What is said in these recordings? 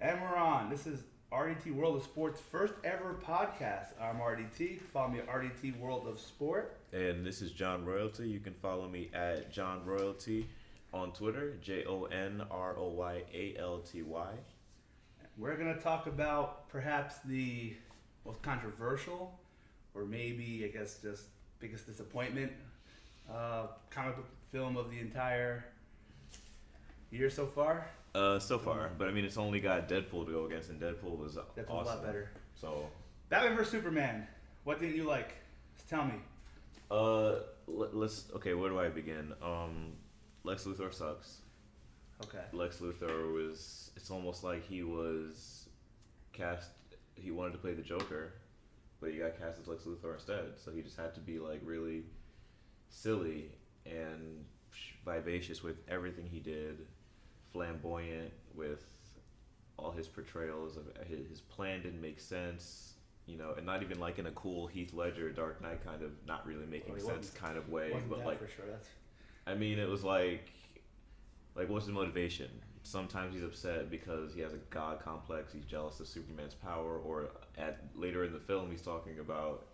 And we're on. This is RDT World of Sport's first ever podcast. I'm RDT. Follow me at RDT World of Sport. And this is John Royalty. You can follow me at John Royalty on Twitter, JONROYALTY. We're going to talk about perhaps the most controversial, or maybe, I guess, just biggest disappointment comic book film of the entire year so far. So far, but I mean, it's only got Deadpool to go against, and Deadpool was That's awesome. a lot better. So, Batman vs Superman. What didn't you like? Just tell me. let's. Okay, where do I begin? Lex Luthor sucks. Okay. Lex Luthor was. It's almost like he was cast. He wanted to play the Joker, but he got cast as Lex Luthor instead. So he just had to be like really silly and vivacious with everything he did. Flamboyant with all his portrayals of his plan didn't make sense, and not even like in a cool Heath Ledger Dark Knight kind of not really making sense kind of way, but like for sure. I mean, it was like what's his motivation? Sometimes he's upset because he has a god complex, he's jealous of Superman's power, or later in the film he's talking about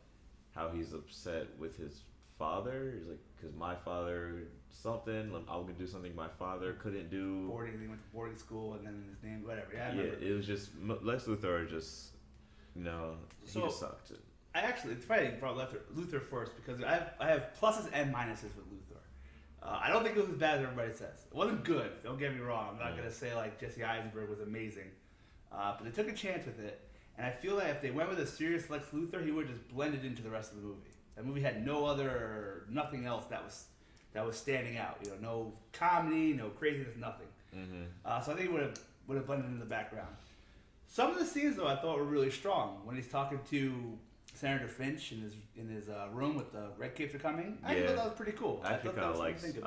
how he's upset with his father. He's like, because my father something, I'm gonna do something my father couldn't do. He went to boarding school, and then his name, whatever. Yeah, it was just Lex Luthor. Just he just sucked. It's funny you brought Luthor first, because I have pluses and minuses with Luthor. I don't think it was as bad as everybody says. It wasn't good. Don't get me wrong. I'm not gonna say like Jesse Eisenberg was amazing, but they took a chance with it, and I feel like if they went with a serious Lex Luthor, he would have just blended into the rest of the movie. That movie had nothing else that was standing out. No comedy, no craziness, nothing. Mm-hmm. So I think it would have blended into the background. Some of the scenes, though, I thought were really strong. When he's talking to Senator Finch in his room with the Red Capes are coming, I thought that was pretty cool. I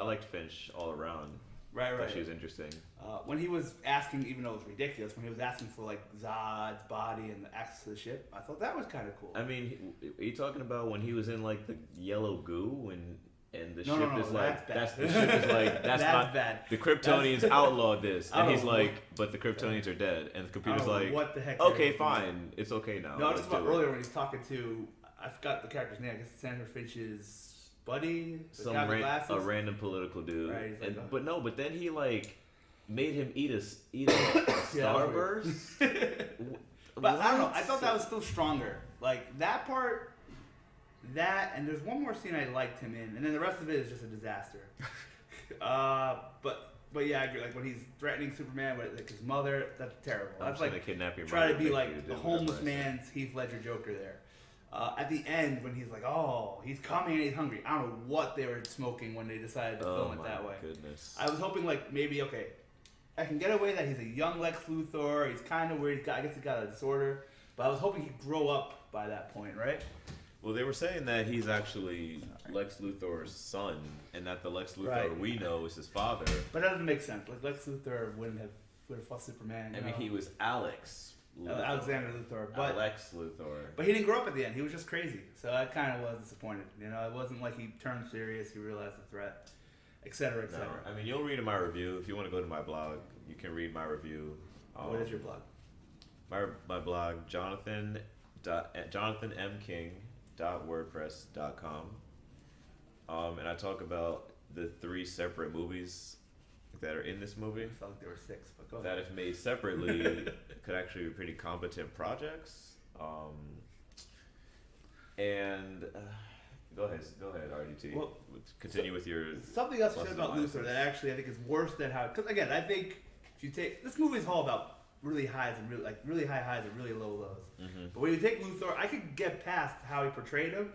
liked Finch all around. Right. She was interesting. When he was asking, even though it was ridiculous, when he was asking for like Zod's body and the access to the ship, I thought that was kind of cool. I mean, are you talking about when he was in like the yellow goo and the ship is like that's the ship is like that's not bad. The Kryptonians outlawed this, and he's like, but the Kryptonians are dead, and the computer's like, what the heck? Okay, fine, it's okay now. No, I was talking about earlier when he's talking to, I forgot the character's name. I guess Senator Finch's buddy, a random political dude. Right, but then he like made him eat a Starburst. But I don't know. I thought that was still stronger. Like that part. That, and there's one more scene I liked him in, and then the rest of it is just a disaster. But yeah, I agree. Like when he's threatening Superman with like his mother, that's terrible. That's like kidnap your try mother, to be like the homeless man's Heath Ledger Joker there. At the end, when he's like, "Oh, he's coming and he's hungry," I don't know what they were smoking when they decided to film it that way. Goodness. I was hoping like maybe I can get away that he's a young Lex Luthor. He's kind of weird. I guess he got a disorder, but I was hoping he'd grow up by that point, right? Well, they were saying that he's actually Lex Luthor's son, and that the Lex Luthor we know is his father. But that doesn't make sense. Like Lex Luthor would have fought Superman. I mean, he was Alex Luthor. Alexander Luthor, but Lex Luthor. But he didn't grow up at the end. He was just crazy. So I kind of was disappointed. It wasn't like he turned serious. He realized the threat, etc., etc. No, I mean, you'll read in my review. If you want to go to my blog, you can read my review. What is your blog? My blog, JonathanMKing.wordpress.com, and I talk about the 3 separate movies that are in this movie. I felt like there were 6, but go ahead. That if made separately could actually be pretty competent projects. And go ahead, RDT. Well, continue with your. Something else you said about Luthor that actually I think is worse than how. Because again, I think if you take this movie is all about really highs and really high highs and really low lows. Mm-hmm. But when you take Luthor, I could get past how he portrayed him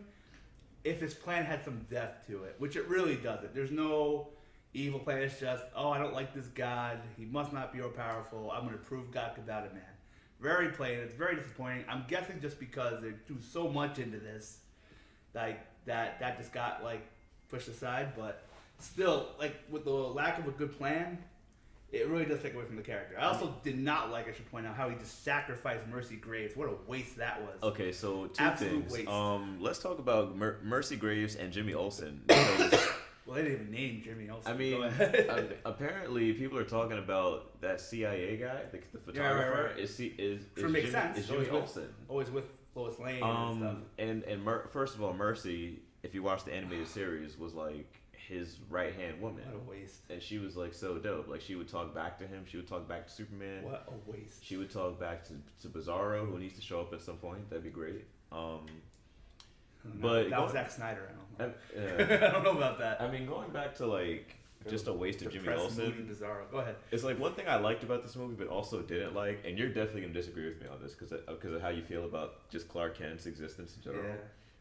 if his plan had some depth to it, which it really doesn't. There's no evil plan. It's just, I don't like this God. He must not be all powerful. I'm going to prove God could battle man. Very plain. It's very disappointing. I'm guessing just because they do so much into this, like that just got pushed aside. But still, with the lack of a good plan, it really does take away from the character. I also did not like, I should point out, how he just sacrificed Mercy Graves. What a waste that was. Okay, so two Absolute things. Waste. Let's talk about Mercy Graves and Jimmy Olsen. Because Well, they didn't even name Jimmy Olsen. I mean, Go ahead. apparently people are talking about that CIA guy, the photographer. right. Is Sure makes sense. Is Jimmy Olsen. Always with Lois Lane and stuff. First of all, Mercy, if you watch the animated series, was like his right hand woman. What a waste. And she was like so dope. Like she would talk back to him. She would talk back to Superman. What a waste. She would talk back to Bizarro, who needs to show up at some point. That'd be great. But that was Zack Snyder. I don't know. I I don't know about that. I mean, going back to like just a waste of Jimmy Olsen. Bizarro. Go ahead. It's like one thing I liked about this movie, but also didn't like, and you're definitely gonna disagree with me on this because of how you feel about just Clark Kent's existence in general. Yeah.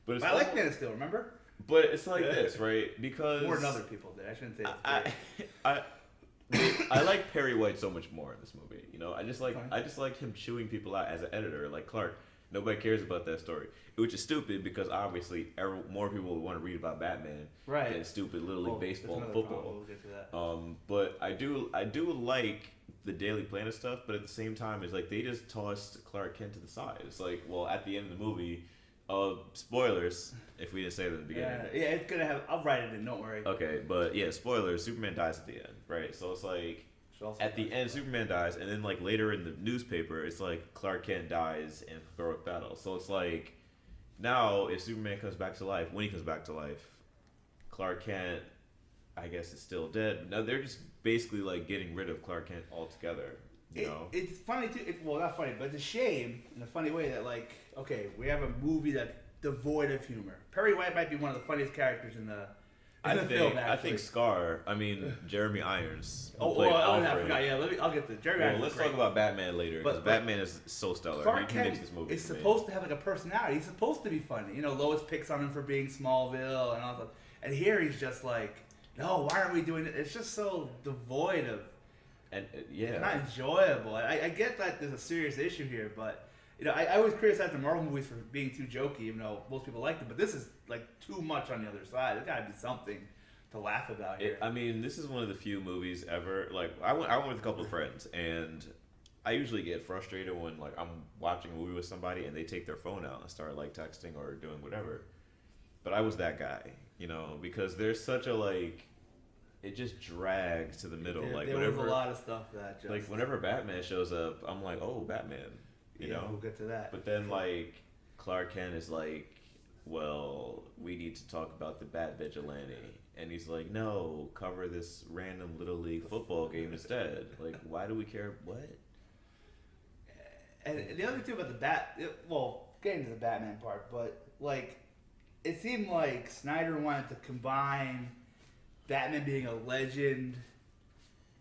But I like Man of Steel. Remember? But it's like this, right? Because more than other people did. I shouldn't say that. I like Perry White so much more in this movie. You know, I just like him chewing people out as an editor. Like Clark, nobody cares about that story, which is stupid because obviously more people want to read about Batman than stupid Little League baseball and football. We'll get to that. But I do like the Daily Planet stuff, but at the same time, it's like they just tossed Clark Kent to the side. It's like, well, at the end of the movie. Spoilers, if we didn't say it at the beginning. Yeah, it's gonna have. I'll write it in. Don't worry. Okay, but yeah, spoilers. Superman dies at the end, right? So it's like at the end, Superman dies, and then like later in the newspaper, it's like Clark Kent dies in heroic battle. So it's like now, if Superman comes back to life, when he comes back to life, Clark Kent, I guess, is still dead. Now they're just basically like getting rid of Clark Kent altogether. You know? It's funny too. Well, not funny, but it's a shame in a funny way that like, okay, we have a movie that's devoid of humor. Perry White might be one of the funniest characters in the film. Actually. I think Scar. I mean, Jeremy Irons. I forgot. Yeah, I'll get to Jeremy Irons. Let's talk about Batman later because Batman is so stellar. Clark he makes this movie. Is supposed to have like a personality. He's supposed to be funny. You know, Lois picks on him for being Smallville and all that. And here he's just like, no, why aren't we doing it? It's just so devoid of. And it's not enjoyable. I get that there's a serious issue here, but you know, I always criticize the Marvel movies for being too jokey, even though most people like them. But this is like too much on the other side. There's got to be something to laugh about here. I mean, this is one of the few movies ever. Like I went with a couple of friends, and I usually get frustrated when like I'm watching a movie with somebody and they take their phone out and start like texting or doing whatever. But I was that guy, you know, because there's such a like. It just drags to the middle. There was a lot of stuff that just... Like, whenever Batman shows up, I'm like, oh, Batman. You know? We'll get to that. But then, like, Clark Kent is like, well, we need to talk about the Bat Vigilante. And he's like, no, cover this random Little League football game instead. Like, why do we care? What? And the other thing about the getting to the Batman part, but, like, it seemed like Snyder wanted to combine... Batman being a legend,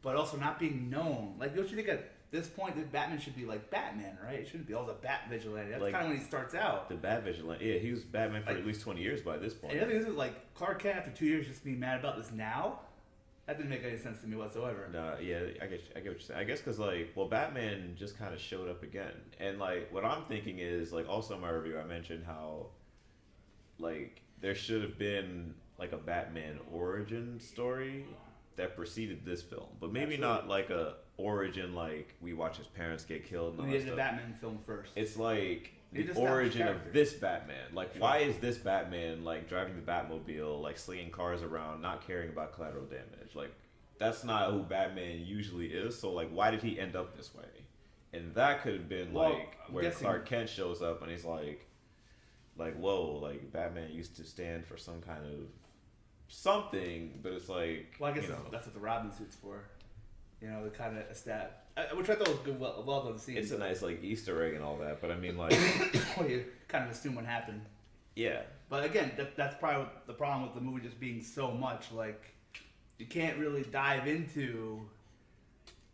but also not being known. Like, don't you think at this point that Batman should be like Batman, right? It shouldn't be all the Bat Vigilante. That's like, kind of when he starts out. The Bat Vigilante. Yeah, he was Batman for at least 20 years by this point. And the other thing is, like, Clark Kent after 2 years just being mad about this now? That didn't make any sense to me whatsoever. No, yeah, I get what you're saying. I guess because, like, well, Batman just kind of showed up again. And, like, what I'm thinking is, like, also in my review, I mentioned how, like, there should have been... like a Batman origin story that preceded this film, but maybe not like a origin like we watch his parents get killed. We did the Batman film first. It's like the origin of this Batman. Like, why is this Batman like driving the Batmobile, like slinging cars around, not caring about collateral damage? Like, that's not who Batman usually is. So like, why did he end up this way? And that could have been like where Clark Kent shows up and he's like, whoa, like Batman used to stand for some kind of something, but it's like, well, I guess that's what the Robin suit's for, you know, the kind of a stat, which I thought was good, well done scene. It's a nice like Easter egg and all that, but I mean, like, well, you kind of assume what happened. Yeah, but again, that's probably the problem with the movie just being so much. Like, you can't really dive into.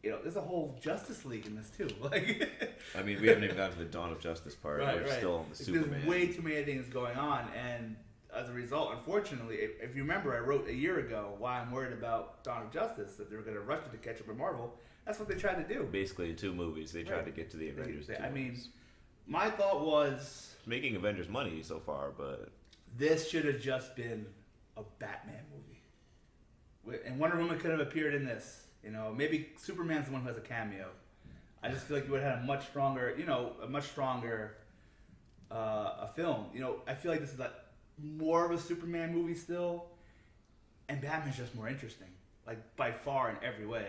You know, there's a whole Justice League in this too. Like, I mean, we haven't even gotten to the Dawn of Justice part. We're still on the Superman. There's way too many things going on, and as a result, unfortunately, if you remember, I wrote a year ago why I'm worried about Dawn of Justice, that they were going to rush it to catch up with Marvel. That's what they tried to do. Basically, in 2 movies, they tried to get to the Avengers. I mean, my thought was making Avengers money so far, but this should have just been a Batman movie, and Wonder Woman could have appeared in this. You know, maybe Superman's the one who has a cameo. I just feel like you would have had a much stronger a film. You know, I feel like this is more of a Superman movie still. and Batman's just more interesting, like by far in every way.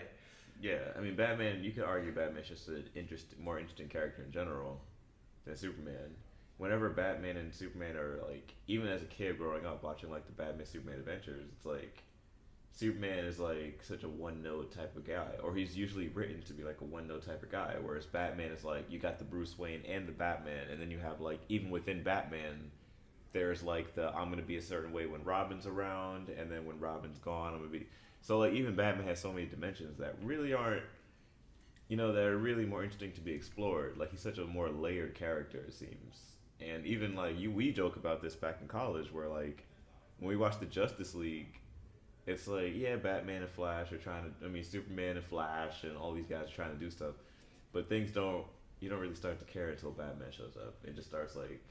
Yeah, I mean, Batman. You could argue Batman's just an more interesting character in general than Superman. Whenever Batman and Superman are like, even as a kid growing up watching like the Batman Superman adventures, it's like Superman is like such a one note type of guy, or he's usually written to be like a one note type of guy. Whereas Batman is like you got the Bruce Wayne and the Batman, and then you have like even within Batman, there's like the I'm gonna be a certain way when Robin's around, and then when Robin's gone, I'm gonna be. So like even Batman has so many dimensions that really aren't, that are really more interesting to be explored. Like he's such a more layered character, it seems. And even like we joke about this back in college, where like when we watch the Justice League, it's like Batman and Flash are trying to. I mean, Superman and Flash and all these guys are trying to do stuff, but you don't really start to care until Batman shows up. It just starts like.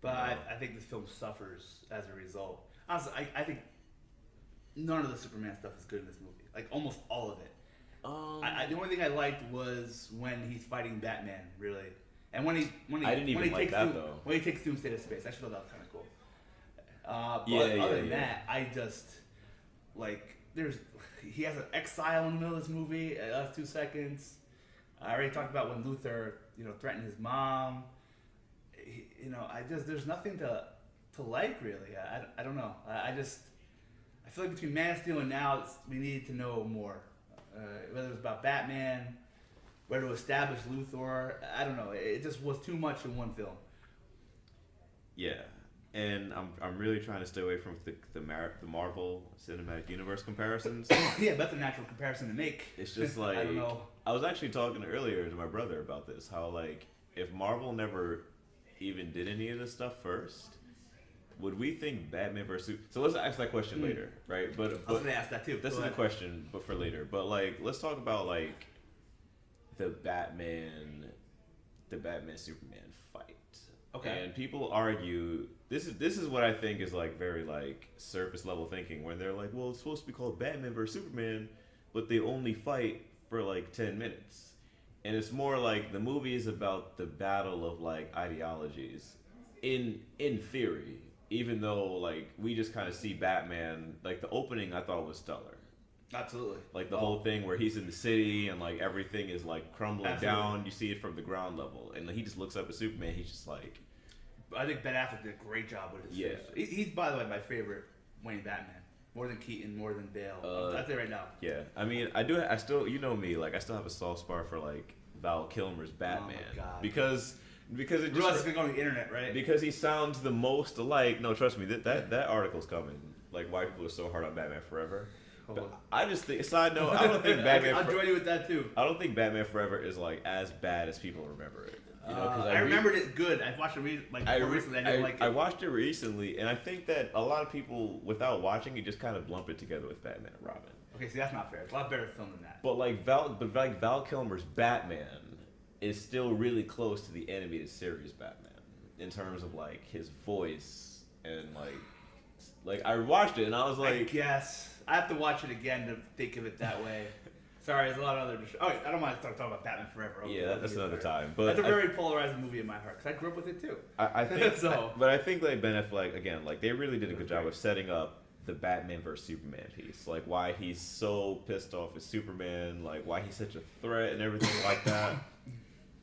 But I think this film suffers as a result. Honestly, I think none of the Superman stuff is good in this movie. Like almost all of it. The only thing I liked was when he's fighting Batman, really. And when he I didn't even like that though. When he takes Doomsday to space, I actually thought that was kind of cool. Other than that, I just like he has an exile in the middle of this movie. That's 2 seconds. I already talked about when Luthor, threatened his mom. There's nothing to like really. I don't know. I feel like between Man of Steel and now, we needed to know more. Whether it was about Batman, where to establish Luthor, I don't know. It just was too much in one film. Yeah, and I'm really trying to stay away from the Marvel Cinematic Universe comparisons. Yeah, that's a natural comparison to make. It's just like I don't know. I was actually talking earlier to my brother about this. How like if Marvel never even did any of this stuff first, would we think Batman versus So let's ask that question later, right? But I was gonna ask that too. This is the question, but for later. But like, let's talk about like the Batman Superman fight. Okay. And people argue this is what I think is like very like surface level thinking, when they're like, well, it's supposed to be called Batman versus Superman, but they only fight for like 10 minutes. And it's more like the movie is about the battle of like ideologies in theory, even though like we just kind of see Batman, like the opening I thought was stellar. Absolutely. Like the whole thing where he's in the city and like everything is like crumbling down. You see it from the ground level, and he just looks up at Superman. He's just like, I think Ben Affleck did a great job with his face. He's, by the way, my favorite Wayne Batman. More than Keaton, more than Bale. That's it right now. Yeah, I mean, I still, like, I still have a soft spot for like Val Kilmer's Batman. Oh my God. because it just it's gonna go on the internet, right? Because he sounds the most alike. No, trust me, that article's coming. Like, why people are so hard on Batman Forever. But I just think, side note, I don't think Batman. I'll join you with that too. I don't think Batman Forever is like as bad as people remember it. I remembered it good. I watched it recently. I didn't like it. I watched it recently, and I think that a lot of people, without watching it, just kind of lump it together with Batman and Robin. Okay, see, that's not fair. It's a lot better film than that. But Val Kilmer's Batman is still really close to the animated series Batman in terms of like his voice and like I watched it and I was like, I guess I have to watch it again to think of it that way. Sorry, there's a lot of other. I don't mind talking about Batman Forever. Yeah, that's another time. But that's a very polarizing movie in my heart because I grew up with it too. I think so. But I think like Ben Affleck again, like they really did a good job of setting up the Batman versus Superman piece, like why he's so pissed off at Superman, like why he's such a threat and everything like that.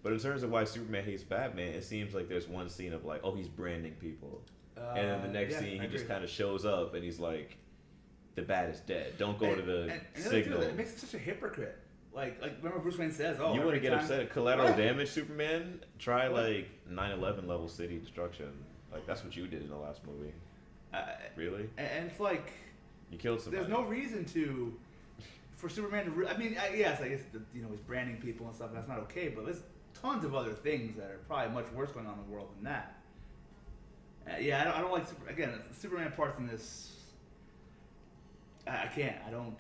But in terms of why Superman hates Batman, it seems like there's one scene of like, oh, he's branding people, and then the next scene he just kind of shows up and he's like, the bat is dead. Don't go to the signal. It makes him such a hypocrite. Like remember Bruce Wayne says, "Oh, you want to get upset at collateral damage, Superman? Try like 9/11 level city destruction. Like that's what you did in the last movie. Really? And it's like you killed somebody. There's no reason for Superman to. I mean, yes, I guess he's branding people and stuff. That's not okay, but there's tons of other things that are probably much worse going on in the world than that. I don't like the Superman parts in this. I can't. I don't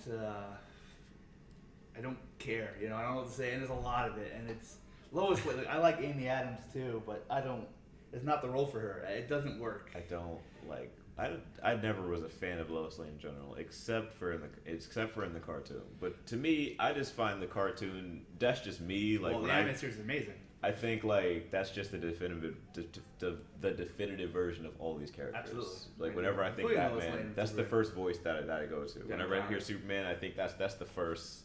care. I don't know what to say. And there's a lot of it. And it's Lois Lane. I like Amy Adams too, but I don't. It's not the role for her. It doesn't work. I don't like. I never was a fan of Lois Lane in general, except for in the cartoon. But to me, I just find the cartoon. That's just me. Like the animated series is amazing. I think like that's just the definitive version of all these characters. Absolutely. Like whenever I think Including Lois Batman, Lane, that's the first voice that I go to. Whenever I hear Superman, I think that's the first.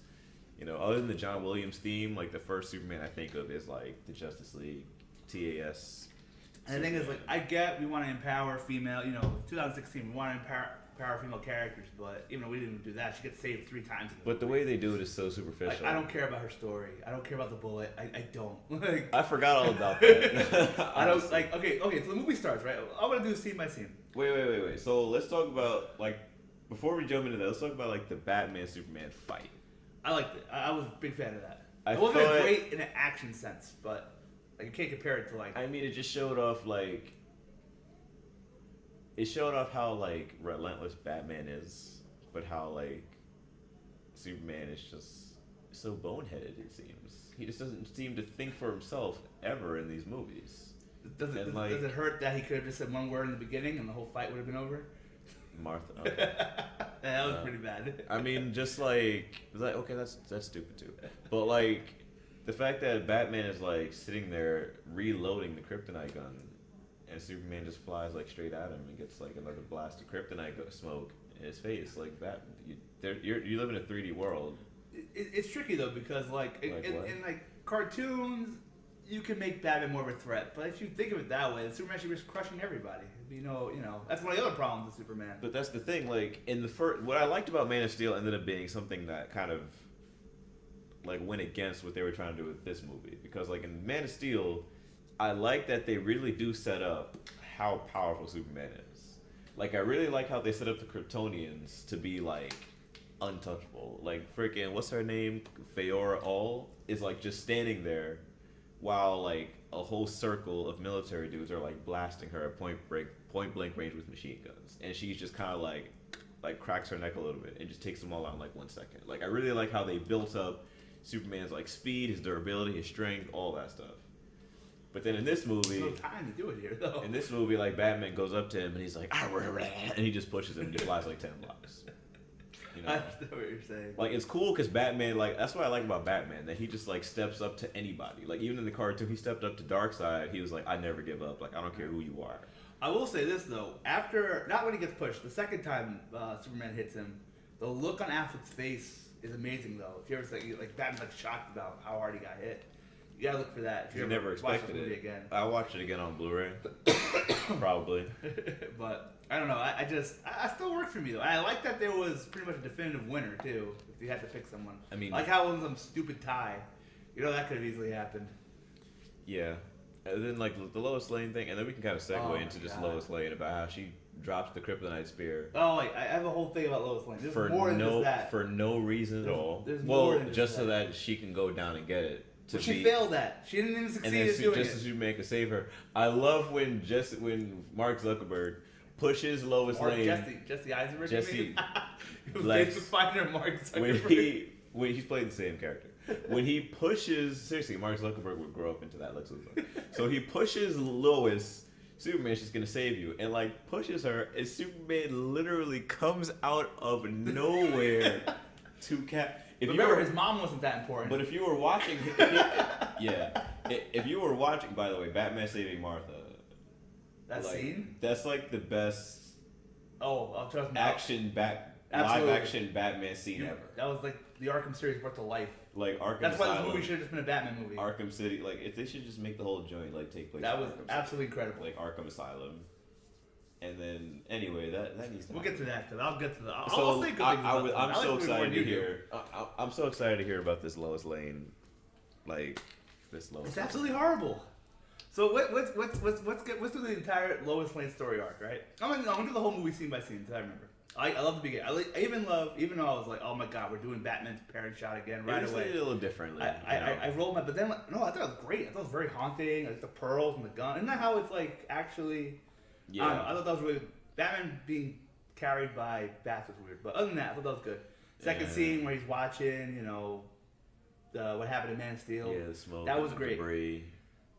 You know, other than the John Williams theme, like the first Superman I think of is like the Justice League, TAS. And the thing is, like, I get we want to empower female. You know, 2016, we want to empower female characters, but even though we didn't do that, she gets saved 3 times. But the way they do it is so superficial. Like, I don't care about her story. I don't care about the bullet. I don't. Like, I forgot all about that. I don't like. Okay. So the movie starts, right? I want to do scene by scene. Wait. So let's talk about like before we jump into that. Let's talk about like the Batman Superman fight. I liked it. I was a big fan of that. It wasn't great in an action sense, but like you can't compare it to like. I mean, it just showed off like. It showed off how like relentless Batman is, but how like Superman is just so boneheaded. It seems he just doesn't seem to think for himself ever in these movies. Does it hurt that he could have just said one word in the beginning and the whole fight would have been over? Martha. Okay. That was pretty bad. I mean, just like okay, that's stupid too. But like the fact that Batman is like sitting there reloading the kryptonite gun, and Superman just flies like straight at him and gets like another blast of kryptonite smoke in his face. Like that, you live in a 3D world. It's tricky though because like in like cartoons, you can make Batman more of a threat. But if you think of it that way, Superman should be just crushing everybody. You know, that's one of the other problems with Superman. But that's the thing. Like in the first, what I liked about Man of Steel ended up being something that kind of like went against what they were trying to do with this movie. Because like in Man of Steel, I like that they really do set up how powerful Superman is. Like I really like how they set up the Kryptonians to be like untouchable. Like freaking what's her name? Feora All is like just standing there while like a whole circle of military dudes are like blasting her at point blank range with machine guns, and she's just kind of like cracks her neck a little bit and just takes them all out in like 1 second. Like I really like how they built up Superman's like speed, his durability, his strength, all that stuff. But then in this movie, there's no time to do it here though. In this movie, like Batman goes up to him and he's like, and he just pushes him and he flies like 10 blocks. You know? I understand what you're saying. Like it's cool because Batman, like that's what I like about Batman, that he just like steps up to anybody. Like even in the cartoon, he stepped up to Darkseid. He was like, I never give up. Like I don't care who you are. I will say this though, after not when he gets pushed, the second time Superman hits him, the look on Affleck's face is amazing though. If you ever say like Batman's like shocked about how hard he got hit, you gotta look for that. If you never expected it again. I watched it again on Blu-ray, probably. But I don't know. I still worked for me though. I like that there was pretty much a definitive winner too. If you had to pick someone, I mean, like how it was some stupid tie. You know that could have easily happened. Yeah. And then like the Lois Lane thing, and then we can kind of segue into just Lois Lane about how she drops the kryptonite spear. Oh, like, I have a whole thing about Lois Lane. There's more than just that. For no reason at all. There's more than just so that she can go down and get it. But she failed that. She didn't even succeed at doing it. Just as Superman could save her. I love when Mark Zuckerberg pushes Lois Lane. Jesse Eisenberg. Jesse. Like, Mark Zuckerberg. When he's played the same character. When he pushes, seriously, Mark Zuckerberg would grow up into that Lex Luthor. So he pushes Lois. Superman, she's gonna save you, and like pushes her, and Superman literally comes out of nowhere to Remember, his mom wasn't that important. But if you were watching, if you were watching, by the way, Batman saving Martha. That scene? That's like the best. I'll trust me. Live action Batman scene ever. That was like the Arkham series brought to life. Like Arkham. That's why this movie should have just been a Batman movie. Arkham City, like if they should just make the whole joint like take place. That was absolutely incredible. Like Arkham Asylum. And then, anyway, that needs to. We'll get to that because I'll get to that. I'll say good things about it. I'm so excited to hear. I'm so excited to hear about this Lois Lane, It's absolutely horrible. So let's do the entire Lois Lane story arc, right? I'm gonna do the whole movie scene by scene until I remember. I love the beginning. I even though I was like, oh my god, we're doing Batman's parent shot again right away. It a little differently. I rolled my, but then no, I thought it was great. I thought it was very haunting. Like the pearls and the gun. Isn't that how it's like actually? Yeah. I don't know. I thought that was really Batman being carried by bats was weird, but other than that, I thought that was good. Second scene where he's watching, what happened in Man of Steel. Yeah, the smoke. That was great. Debris.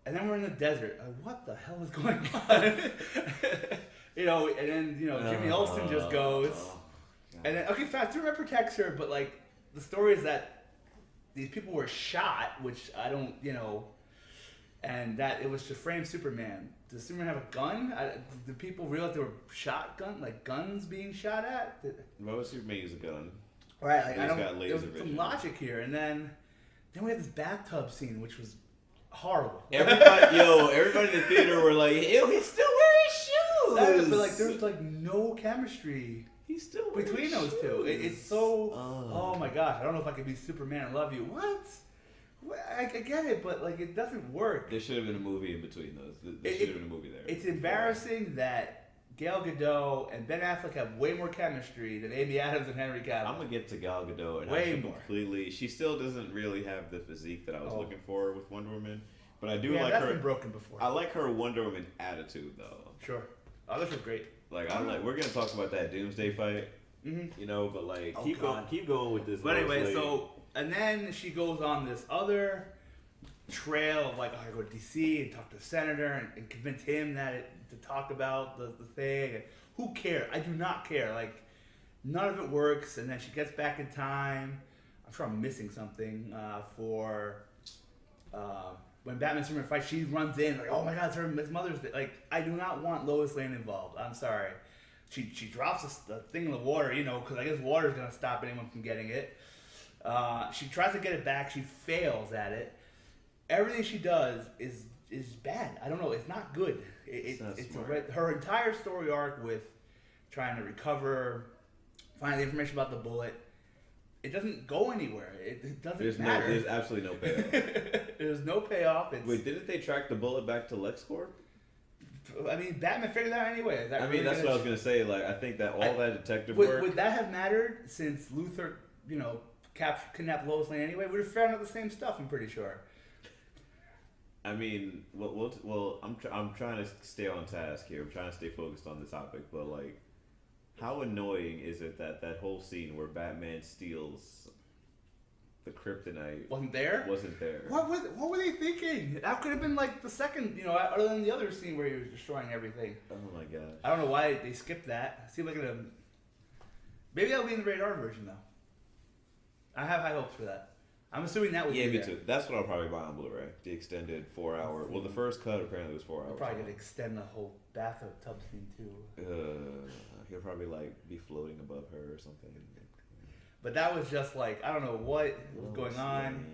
And then we're in the desert. What the hell is going on? And then Jimmy Olsen just goes, and then Superman protects her, but like the story is that these people were shot, which I don't, and that it was to frame Superman. Does Superman have a gun? Do people realize there were guns being shot at? Why would Superman use a gun? Right, like He's I don't. got laser There's some vision. logic here, and then we have this bathtub scene, which was horrible. Everybody in the theater were like, "Ew, he's still wearing shoes." But like, there's like no chemistry he's still wearing between those shoes. two. It's so. Oh my gosh, I don't know if I could be Superman and love you. What? I get it, but like, it doesn't work. There should have been a movie in between those. There should have been a movie there. It's embarrassing that Gal Gadot and Ben Affleck have way more chemistry than Amy Adams and Henry Cavill. I'm gonna get to Gal Gadot and Way how she more. completely. She still doesn't really have the physique that I was looking for with Wonder Woman, but I do Yeah, like that's her. been broken before. I like her Wonder Woman attitude though. Sure. Oh, this was great. Like we're gonna talk about that Doomsday fight, Mm-hmm. but like Oh, keep going with this. But anyway, Lois Lane. and then she goes on this other trail of like, I gotta go to DC and talk to the senator and convince him to talk about the thing. And who cares? I do not care. Like, none of it works. And then she gets back in time. I'm sure I'm missing something for when Batman and Superman fight. She runs in like, oh my God, it's Mother's Day. Like, I do not want Lois Lane involved. I'm sorry. She drops the thing in the water, because I guess water is gonna stop anyone from getting it. She tries to get it back. She fails at it. Everything she does is bad. I don't know. It's not good. It's her entire story arc with trying to recover, find the information about the bullet. It doesn't go anywhere. It doesn't matter. There's absolutely no payoff. There's no payoff. Wait, didn't they track the bullet back to LexCorp? I mean, Batman figured that out anyway. That's what I was gonna say. Like, I think that that detective work. Would that have mattered since Luthor, kidnapped Lois Lane anyway? We'd have found out the same stuff. I'm pretty sure. I mean, well, I'm trying to stay on task here. I'm trying to stay focused on the topic, but like, how annoying is it that whole scene where Batman steals the kryptonite wasn't there? What were they thinking? That could have been like the second, other than the other scene where he was destroying everything. Oh my gosh. I don't know why they skipped that. It seemed like maybe that'll be in the radar version though. I have high hopes for that. I'm assuming that will be me there. too. That's what I'll probably buy on Blu-ray. The extended 4-hour. Well, the first cut apparently was 4 hours. They're probably gonna extend the whole bathtub scene too. He'll probably be floating above her or something. But that was just like, I don't know what was going on.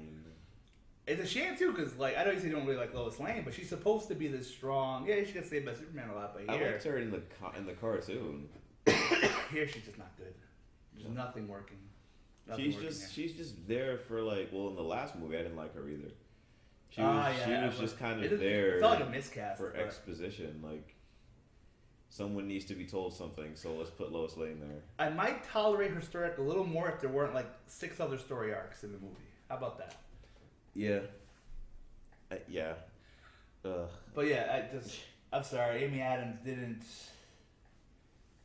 It's a shame too, because I know you say you don't really like Lois Lane, but she's supposed to be this strong. Yeah, she gets saved by Superman a lot, but I here, liked her in the cartoon. here she's just not good. There's nothing working. She's just there for in the last movie I didn't like her either. She was just kind of there. It felt like a miscast for exposition. Like, someone needs to be told something, so let's put Lois Lane there. I might tolerate her story arc a little more if there weren't 6 other story arcs in the movie. How about that? Yeah. Yeah. But yeah, I'm sorry. Amy Adams didn't.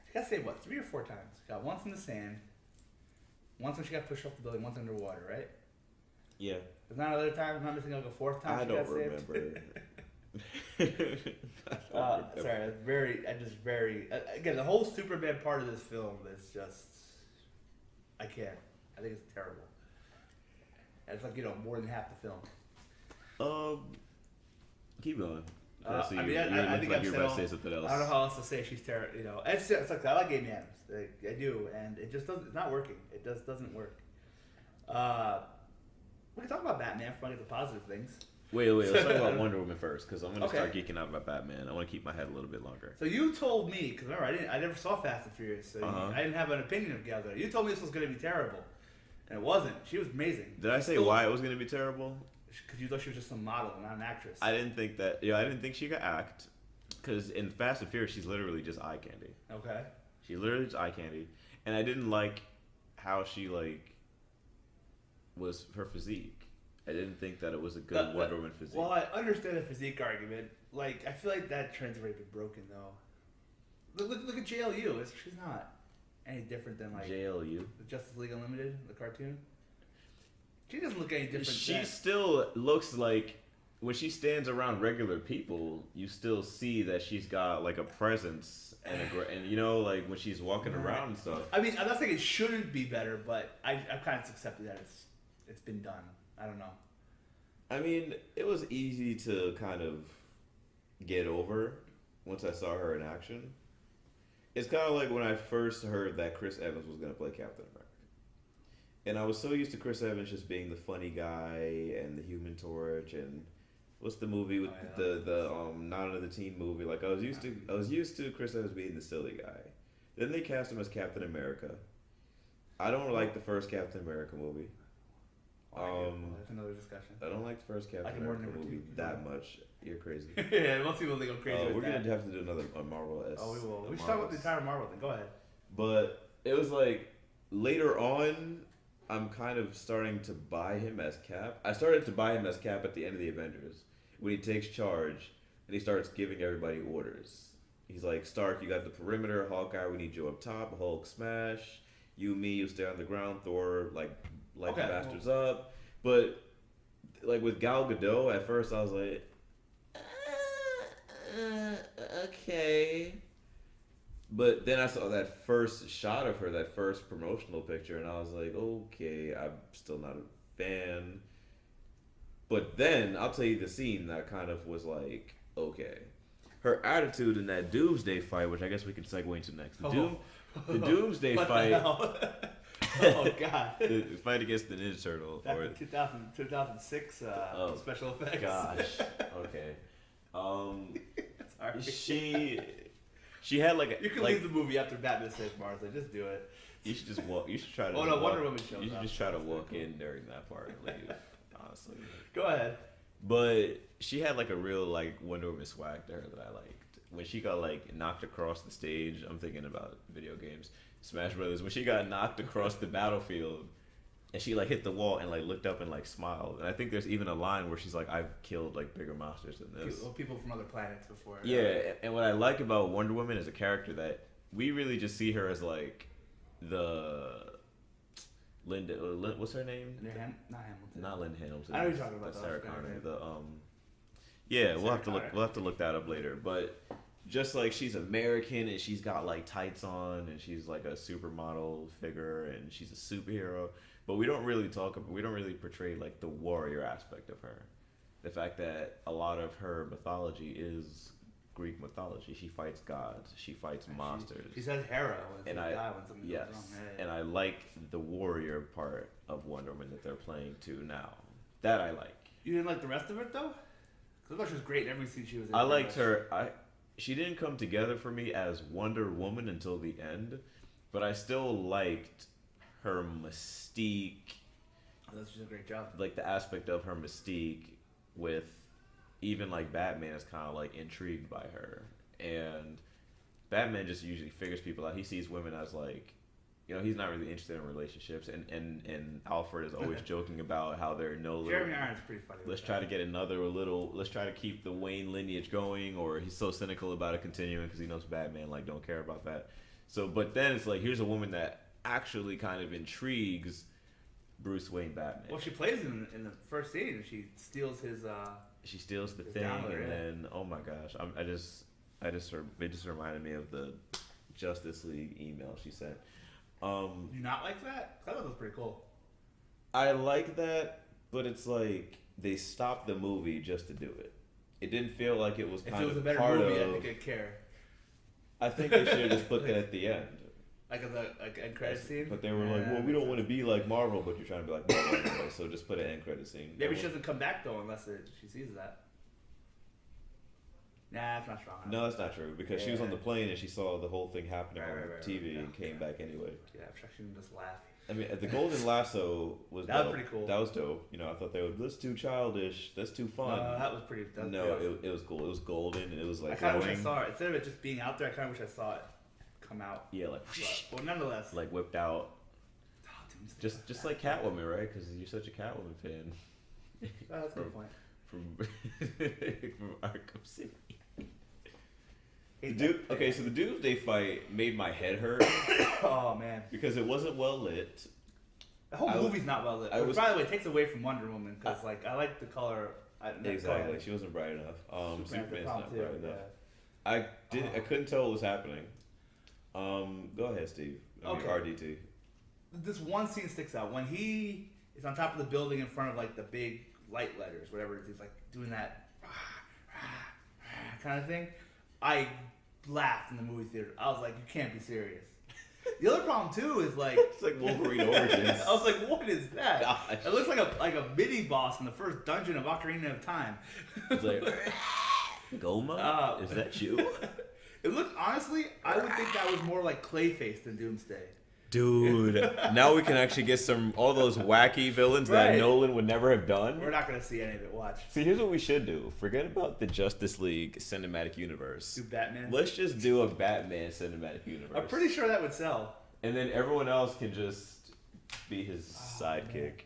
She got saved 3 or 4 times. Got once in the sand. Once when she got pushed off the building, once underwater, right? Yeah. There's not another time. I'm not missing a 4th time. I don't remember. Sorry, again, the whole Superman part of this film is just, I can't. I think it's terrible. And it's more than half the film. Keep going. I think I've said about to say something else. I don't know how else to say she's terrible. It's like, I like Amy Adams. I do, and it just doesn't. It's not working. It just doesn't work. We can talk about Batman if I get the positive things. Wait. Let's talk about Wonder Woman first, because I'm going to start geeking out about Batman. I want to keep my head a little bit longer. So you told me, because remember, I never saw Fast and Furious, so I didn't have an opinion of Gal Gadot. You told me this was going to be terrible, and it wasn't. She was amazing. Did I say why it was going to be terrible? Because you thought she was just some model, not an actress. I didn't think that. I didn't think she could act, because in Fast and Furious, she's literally just eye candy. Okay. She's literally just eye candy, and I didn't like how she was her physique. I didn't think that it was a good Wonder Woman physique. Well, I understand the physique argument. I feel like that trend's already been broken, though. Look at JLU. She's not any different than JLU, the Justice League Unlimited, the cartoon. She doesn't look any different. She still looks like, when she stands around regular people, you still see that she's got a presence and when she's walking around and stuff. I mean, I'm not saying it shouldn't be better, but I've kind of accepted that it's been done. I don't know. I mean, it was easy to kind of get over once I saw her in action. It's kind of like when I first heard that Chris Evans was going to play Captain America. And I was so used to Chris Evans just being the funny guy and the Human Torch and what's the movie with the Not Another Teen movie? Like I was used to Chris Evans being the silly guy. Then they cast him as Captain America. I don't like the first Captain America movie. That's another discussion. I don't like the first Captain America movie that much. You're crazy. Yeah, most people think I'm crazy. We're gonna have to do another Marvel. Oh, we will. We should talk about the entire Marvel thing. Go ahead. But it was like later on, I'm kind of starting to buy him as Cap. I started to buy him as Cap at the end of the Avengers when he takes charge and he starts giving everybody orders. He's like, Stark, you got the perimeter. Hawkeye, we need you up top. Hulk, smash. You, me, you stay on the ground. Thor, like the bastards up. But like with Gal Gadot, at first I was like, okay. But then I saw that first shot of her, that first promotional picture, and I was like, okay, I'm still not a fan. But then I'll tell you the scene that kind of was like, okay. Her attitude in that Doomsday fight, which I guess we can segue into next. The Doomsday fight. Oh God! The fight against the Ninja Turtle. Back in 2006 special effects. Gosh. Okay. Sorry. She had like a. You can leave the movie after Batman saves Martha. Just do it. You should just walk. You should try to. Oh no, Wonder Woman shows up. You should just try to walk in during that part. Leave. Honestly. Go ahead. But she had like a real like Wonder Woman swag to her that I liked. When she got like knocked across the stage, I'm thinking about video games, Smash Brothers. When she got knocked across the battlefield, and she like hit the wall and like looked up and like smiled. And I think there's even a line where she's like, "I've killed like bigger monsters than this." People from other planets before. Yeah, and what I like about Wonder Woman is a character that we really just see her as like the Linda. What's her name? Not Hamilton. Not Linda Hamilton. I know you're talking about Sarah Connor. Yeah, we'll have to look that up later. But just like she's American and she's got like tights on and she's like a supermodel figure and she's a superhero, but we don't really portray like the warrior aspect of her. The fact that a lot of her mythology is Greek mythology. She fights gods. She fights monsters. She says Hera when something goes wrong. And I like the warrior part of Wonder Woman that they're playing to now. That I like. You didn't like the rest of it though? I thought she was great in every scene she was in. I liked her. She didn't come together for me as Wonder Woman until the end, but I still liked her mystique. Oh, that's just a great job. Like the aspect of her mystique with even like Batman is kind of like intrigued by her. And Batman just usually figures people out. He sees women as like, you know, he's not really interested in relationships, and Alfred is always joking about how there are no little. Jeremy Irons is pretty funny. Let's try to get another little. Let's try to keep the Wayne lineage going, or he's so cynical about it continuing because he knows Batman like don't care about that. So, but then it's like here's a woman that actually kind of intrigues Bruce Wayne Batman. Well, she plays in the first scene. She steals his. She steals the thing, and then oh my gosh, it just reminded me of the Justice League email she sent. Do you not like that? I thought that was pretty cool. I like that, but it's like they stopped the movie just to do it. It didn't feel like it was kind of if it was a better part movie, of, I think I'd care. I think they should have just put that at the end. Like a end credit scene? But they were like, well, we don't want to be like Marvel, but you're trying to be like Marvel anyway, so just put an end credit scene. Maybe she doesn't come back though unless she sees that. Nah, that's not strong enough. No, that's not true because she was on the plane and she saw the whole thing happening on TV and came back anyway. Yeah, she can just laugh. I mean, the Golden Lasso was that was pretty cool. That was dope. You know, I thought they were that's too childish. That's too fun. That was pretty. It was cool. It was golden and it was like. I kind of wish I saw it instead of it just being out there. I kind of wish I saw it come out. Yeah, like. But nonetheless, like whipped out. Just like Catwoman, right? Because you're such a Catwoman fan. That's a good point. From Arkham City. So the Doomsday fight made my head hurt. Oh man, because it wasn't well lit. The whole movie's not well lit. By the way, it takes away from Wonder Woman because I like the color. Exactly, she wasn't bright enough. Superman's not bright enough. Yeah. I couldn't tell what was happening. Go ahead, Steve. Okay. RDT. This one scene sticks out when he is on top of the building in front of like the big light letters, whatever it is. He's like doing that kind of thing. I laughed in the movie theater. I was like, you can't be serious. The other problem too is like It's like Wolverine Origins. I was like, what is that? Gosh. It looks like a mini boss in the first dungeon of Ocarina of Time. It's like, Goma? Is that you? It looked, honestly, I would think that was more like Clayface than Doomsday. Dude, now we can actually get all those wacky villains that Right. Nolan would never have done. We're not gonna see any of it. Watch. See, here's what we should do. Forget about the Justice League cinematic universe. Do Batman. Let's just do a Batman cinematic universe. I'm pretty sure that would sell. And then everyone else can just be his sidekick.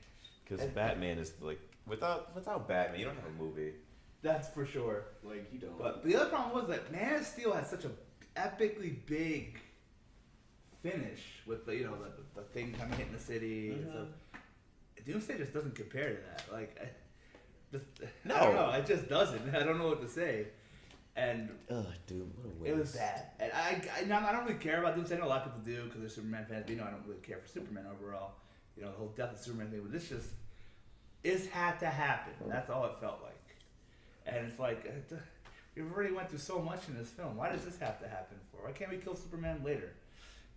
Because Batman is like, without Batman, you don't have a movie. That's for sure. Like, you don't. But the other problem was that Man of Steel had such a epically big finish with the the thing kind of hitting the city. Mm-hmm. So Doomsday just doesn't compare to that. Like, I No. don't know. It just doesn't. I don't know what to say. And Ugh, dude, what a waste. it was bad. And I don't really care about Doomsday. I know a lot of people do because they're Superman fans. But, I don't really care for Superman overall. The whole death of Superman thing. But this had to happen. That's all it felt like. And it's like, we've already went through so much in this film. Why does this have to happen for? Why can't we kill Superman later?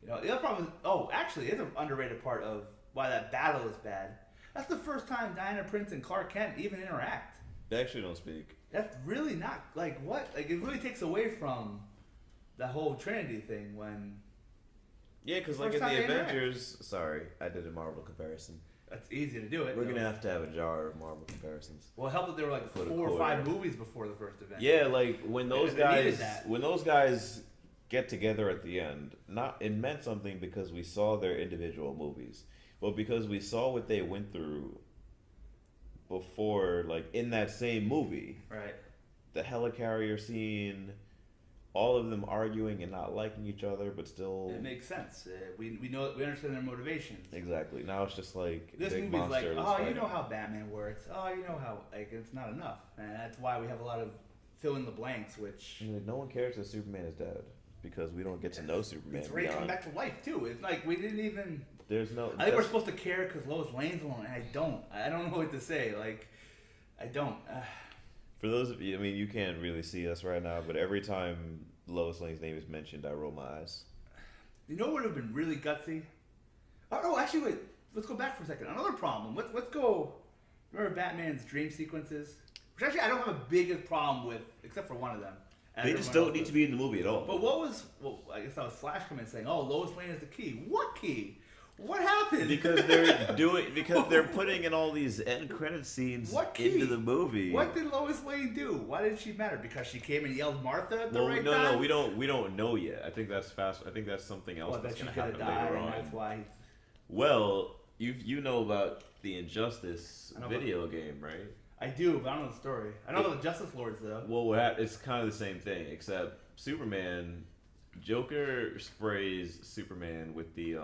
The other problem is, actually, it's an underrated part of why that battle is bad. That's the first time Diana Prince and Clark Kent even interact. They actually don't speak. That's really not, like, what? Like, it really takes away from the whole Trinity thing when... Yeah, because like First in time the they interact. Avengers... Sorry, I did a Marvel comparison. That's easy to do it. We're going to have to have a jar of Marvel comparisons. Well, it helped that there were like For the 4 or 5 quarter. movies before the first event. Yeah, like when those They needed guys that. get together at the end, it meant something because we saw their individual movies. But because we saw what they went through before, like in that same movie. Right. The helicarrier scene, all of them arguing and not liking each other, but still It makes sense. We understand their motivations. exactly. Now it's just like This big movie's like, monster. that's oh, you fighting. know how Batman works. Oh, you know how, like, it's not enough. And that's why we have a lot of fill in the blanks, which... I mean, no one cares that Superman is dead because we don't get to know Superman. It's already come beyond. back to life, too. It's like, we didn't even... There's no. I think we're supposed to care because Lois Lane's alone, and I don't. I don't know what to say. Like, I don't. For those of you, I mean, you can't really see us right now, but every time Lois Lane's name is mentioned, I roll my eyes. You know what would have been really gutsy? Oh, no, actually, wait. Let's go back for a second. Another problem. Let's go... Remember Batman's dream sequences? Which actually I don't have a biggest problem with, except for one of them. And They just everyone don't else need does. to be in the movie at all. But what was... Well, I guess that was Flash coming saying, oh, Lois Lane is the key. What key? What happened? Because they're putting in all these end credit scenes What key? into the movie. What did Lois Lane do? Why did she matter? Because she came and yelled Martha at the Well, right no, time? we don't know yet. I think that's fast. I think that's something else Well, that's that she going to could have happen died, later and on. that's why... Well, you know about the Injustice I know video game, right? I do, but I don't know the story. I know about the Justice Lords, though. Well, it's kind of the same thing, except Superman, Joker sprays Superman with the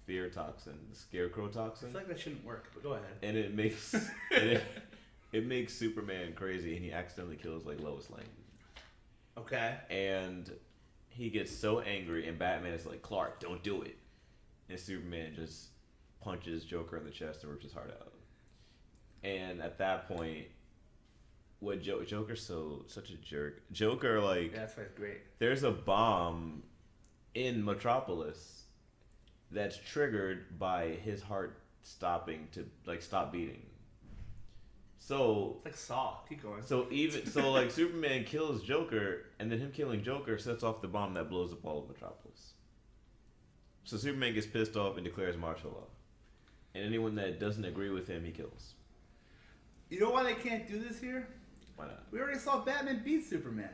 fear toxin, the scarecrow I toxin, feel like that shouldn't work, but go ahead. and it makes it makes Superman crazy, and he accidentally kills like Lois Lane, Okay. and he gets so angry, and Batman is like, Clark, don't do it, and Superman just punches Joker in the chest and rips his heart out. And at that point, what Joker's such a jerk. Joker, like, Yeah, that's why it's great. there's a bomb in Metropolis that's triggered by his heart stopping to like stop beating. So It's like Saw. Keep going. like Superman kills Joker, and then him killing Joker sets off the bomb that blows up all of Metropolis. So Superman gets pissed off and declares martial law, and anyone that doesn't agree with him, he kills. You know why they can't do this here? Why not? We already saw Batman beat Superman.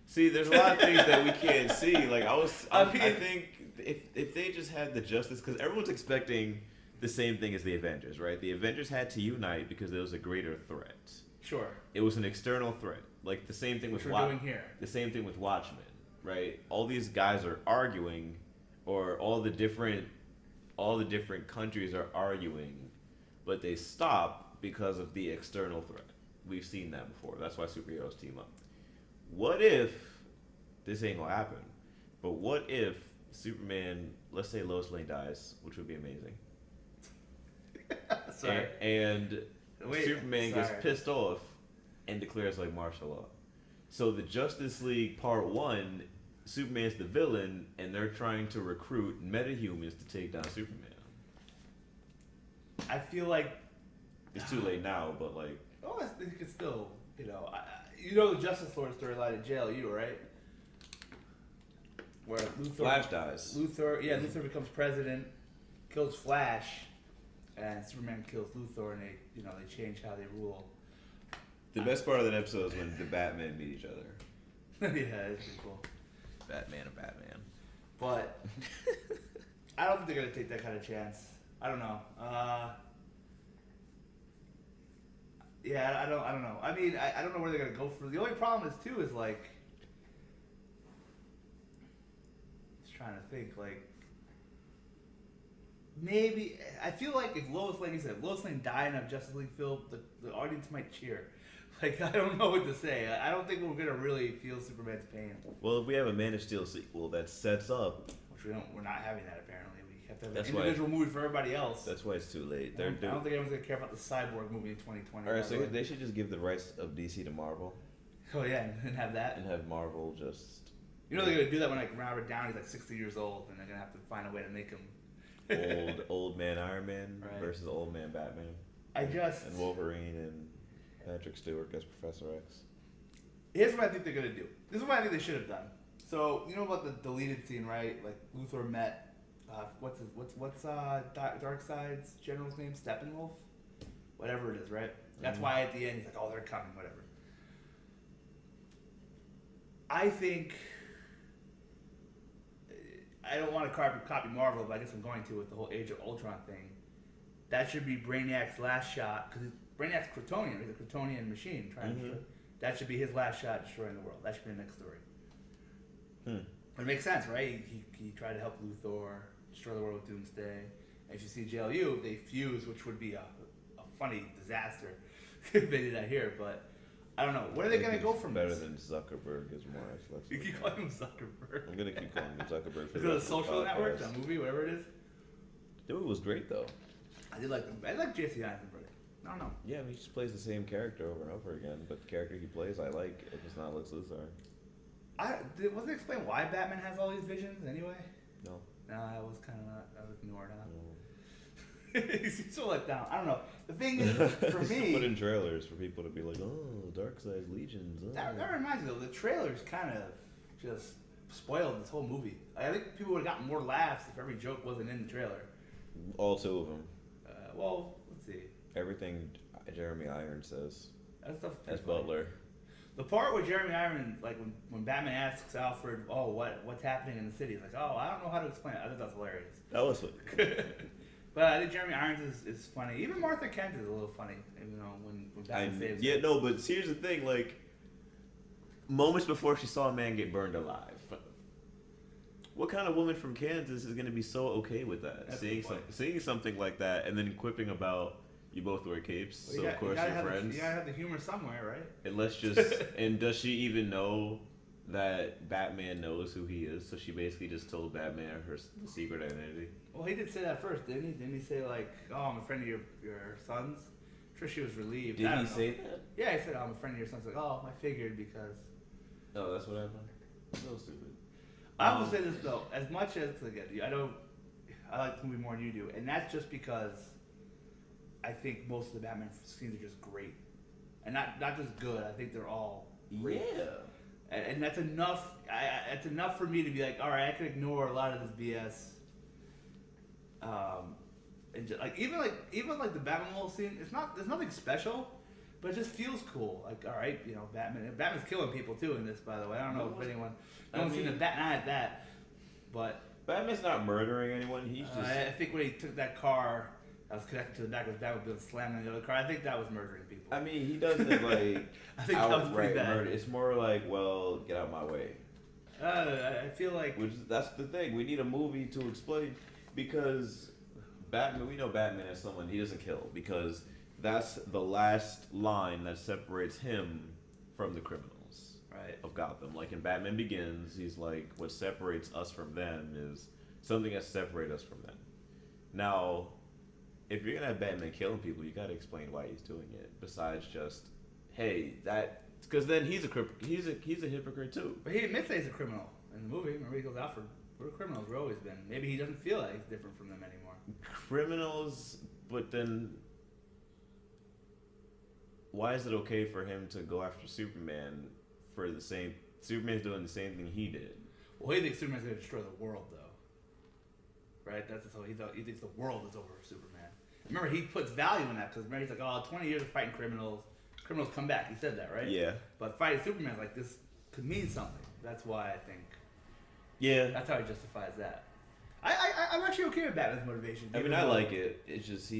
See, there's a lot of things that we can't see. Like I mean- think if they just had the justice, because everyone's expecting the same thing as the Avengers, right? The Avengers had to unite because there was a greater threat. Sure. It was an external threat, like the same thing Which with we're doing here. The same thing with Watchmen, right? All these guys are arguing, or all the different countries are arguing, but they stop because of the external threat. We've seen that before. That's why superheroes team up. What if this ain't gonna happen? But what if Superman, let's say Lois Lane dies, which would be amazing. Sorry. And Wait, Superman sorry. gets pissed off and declares like martial law. So the Justice League Part 1, Superman's the villain, and they're trying to recruit metahumans to take down Superman. I feel like It's too late now, but like... oh, I think it's still, you know the Justice Lord storyline at JLU, right? Where Luthor, Flash dies. Luthor becomes president, kills Flash, and Superman kills Luthor, and they change how they rule. The best part of that episode is when the Batman meet each other. Yeah, it's pretty cool. Batman and Batman. But I don't think they're gonna take that kind of chance. I don't know. Yeah, I don't know. I mean, I don't know where they're gonna go for. The only problem is like, just trying to think, like, maybe I feel like if Lois Lane died in a Justice League film, the audience might cheer. Like, I don't know what to say. I don't think we're gonna really feel Superman's pain. Well, if we have a Man of Steel sequel that sets up, Which we're not having that apparently. We have to have That's an why- individual movie for everybody else. that's why it's too late. I don't think anyone's gonna care about the Cyborg movie in 2020. Alright, so they should just give the rights of DC to Marvel Oh yeah, and have that. and have Marvel just You know they're gonna do that when like Robert Downey's like 60 years old, and they're gonna have to find a way to make him old man Iron Man Right. versus old man Batman. and Wolverine and Patrick Stewart as Professor X. here's what I think they're gonna do. This is what I think they should have done. So you know about the deleted scene, right? Like Luthor met what's Darkseid's general's name? Steppenwolf, whatever it is, right? That's why at the end he's like, oh, they're coming, whatever. I think I don't want to copy Marvel, but I guess I'm going to with the whole Age of Ultron thing. That should be Brainiac's last shot because Brainiac's Kryptonian. He's a Kryptonian machine trying to. That should be his last shot destroying the world. That should be the next story. But it makes sense, right? He tried to help Luthor destroy the world with Doomsday. And if you see JLU, they fuse, which would be a funny disaster if they did that here. But I don't know. Where are they going to go from better this? than Zuckerberg is more. You keep calling him Zuckerberg. I'm gonna keep calling him Zuckerberg for Because the of rest the of Social the Network, podcast. that movie, whatever it is. The movie was great though. I did like them. I like Jesse Eisenberg. I don't know. Yeah, I mean, he just plays the same character over and over again. But the character he plays, I like. If it's not Lex Luthor. Wasn't it explained why Batman has all these visions anyway? No. No, I was kind of not. I was ignored. He seems so let down. I don't know. The thing is, for me, Put in trailers for people to be like, oh, Darkseid's legions. Oh. that reminds me though. The trailers kind of just spoiled this whole movie. I think people would have gotten more laughs if every joke wasn't in the trailer. All two of them. Well, let's see. Everything Jeremy Irons says That stuff's as pretty funny. Butler. The part where Jeremy Irons, like when Batman asks Alfred, "Oh, what's happening in the city?" He's like, "Oh, I don't know how to explain it." I think that's hilarious. That was it. But I think Jeremy Irons is funny. Even Martha Kent is a little funny. You know, when Batman saves her. Yeah, no, but here's the thing: like, moments before she saw a man get burned alive. What kind of woman from Kansas is going to be so okay with that? That's Seeing something like that, and then quipping about you both wear capes, Well, so of course you're friends. You gotta have the humor somewhere, right? And let's just and does she even know that Batman knows who he is? So she basically just told Batman the secret identity. Well, he did say that first, didn't he? Didn't he say like, "Oh, I'm a friend of your son's"? I'm sure she was relieved. Did I he don't know. say that? Yeah, he said, "Oh, I'm a friend of your son's." Like, oh, I figured because. No, that's what happened. So stupid. I will say this though, as much as again, I like the movie more than you do, and that's just because I think most of the Batman scenes are just great, and not just good. I think they're all great. Yeah. And that's enough. It's enough for me to be like, all right, I can ignore a lot of this BS. And just, even the Batman scene, there's nothing special, but it just feels cool. Like, all right, Batman's killing people too in this. By the way, I don't know if anyone, no one's seen the Batman at that, but Batman's not murdering anyone. He's just. I think when he took that car that was connected to the back of his back was slamming the other car, I think that was murdering people. I mean, he doesn't like I think that was pretty outright bad. murder. It's more like, well, get out my way. I feel like That's the thing. We need a movie to explain because Batman. We know Batman as someone he doesn't kill because that's the last line that separates him from the criminals of Gotham. Like in Batman Begins, he's like, what separates us from them is something that separates us from them. Now, if you're gonna have Batman killing people, you gotta explain why he's doing it. Besides just, hey, that, because then he's a hypocrite too. But he admits that he's a criminal in the movie. Remember, he goes out for we're criminals. We've always been. Maybe he doesn't feel like he's different from them anymore. Criminals, but then why is it okay for him to go after Superman for the same? Superman's doing the same thing he did. Well, he thinks Superman's going to destroy the world, though. Right? That's how he thinks the world is over Superman. Remember, he puts value in that because remember, he's like, oh, 20 years of fighting criminals. Criminals come back. He said that, right? Yeah. But fighting Superman's like, this could mean something. That's why I think. Yeah. That's how he justifies that. I'm actually okay with Batman's motivation. I mean, I like it. It's just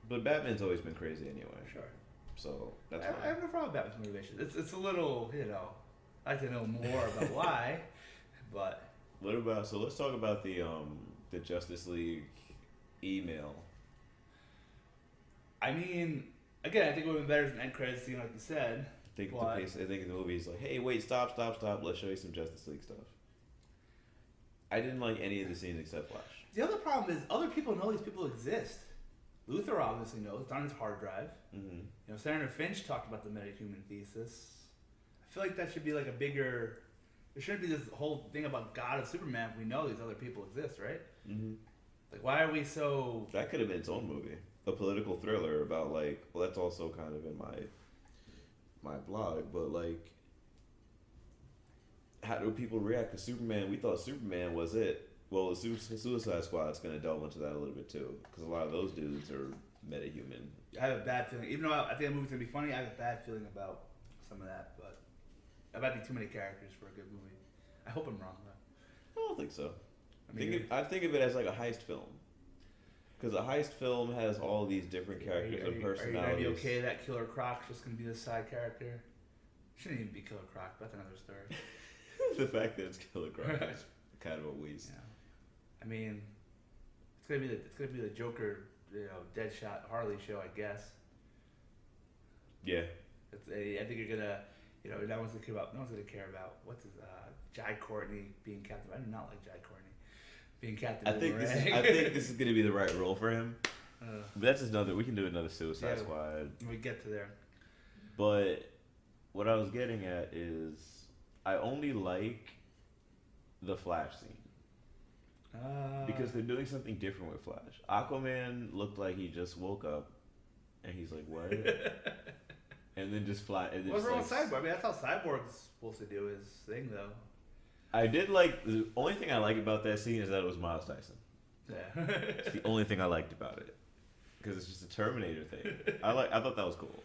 but Batman's always been crazy anyway. Sure. So that's I have no problem with Batman's motivation. It's a little, I'd like to know more about why, but. What about, so let's talk about the Justice League email. I mean, again, I think it would have been better as an end credits scene, like you said. I think the movie's like, hey, wait, stop. Let's show you some Justice League stuff. I didn't like any of the scenes except Flash. The other problem is other people know these people exist. Luthor obviously knows. It's on his hard drive. Mm-hmm. Senator Finch talked about the metahuman thesis. I feel like that should be like a bigger. There shouldn't be this whole thing about God of Superman if we know these other people exist, right? Mm-hmm. Like, why are we so? That could have been its own movie, a political thriller about like. Well, that's also kind of in my blog, but like, how do people react to Superman? We thought Superman was it. Well, the Suicide Squad's going to delve into that a little bit too, because a lot of those dudes are metahuman. I have a bad feeling. Even though I think the movie's going to be funny, I have a bad feeling about some of that. But that might be too many characters for a good movie. I hope I'm wrong, though. I don't think so. I think of it as like a heist film, because a heist film has all these different characters and personalities. Are you going to be okay that Killer Croc's just going to be the side character? Shouldn't even be Killer Croc. That's another story. The fact that it's Killer Croc is kind of a waste. Yeah. I mean, it's gonna be the Joker, Deadshot Harley show, I guess. Yeah. I think you're gonna, no one's gonna care about what's his Jai Courtney being Captain. I do not like Jai Courtney being Captain. I think this is gonna be the right role for him. But that's just another. We can do another Suicide Squad. When we get to there. But what I was getting at is, I only like the Flash scene. Because they're doing something different with Flash. Aquaman looked like he just woke up, and he's like, "What?" And then just fly. And what's wrong with Cyborg? I mean, that's how Cyborg's supposed to do his thing, though. I did like the only thing I like about that scene is that it was Miles Tyson. Yeah. It's the only thing I liked about it, because it's just a Terminator thing. I thought that was cool.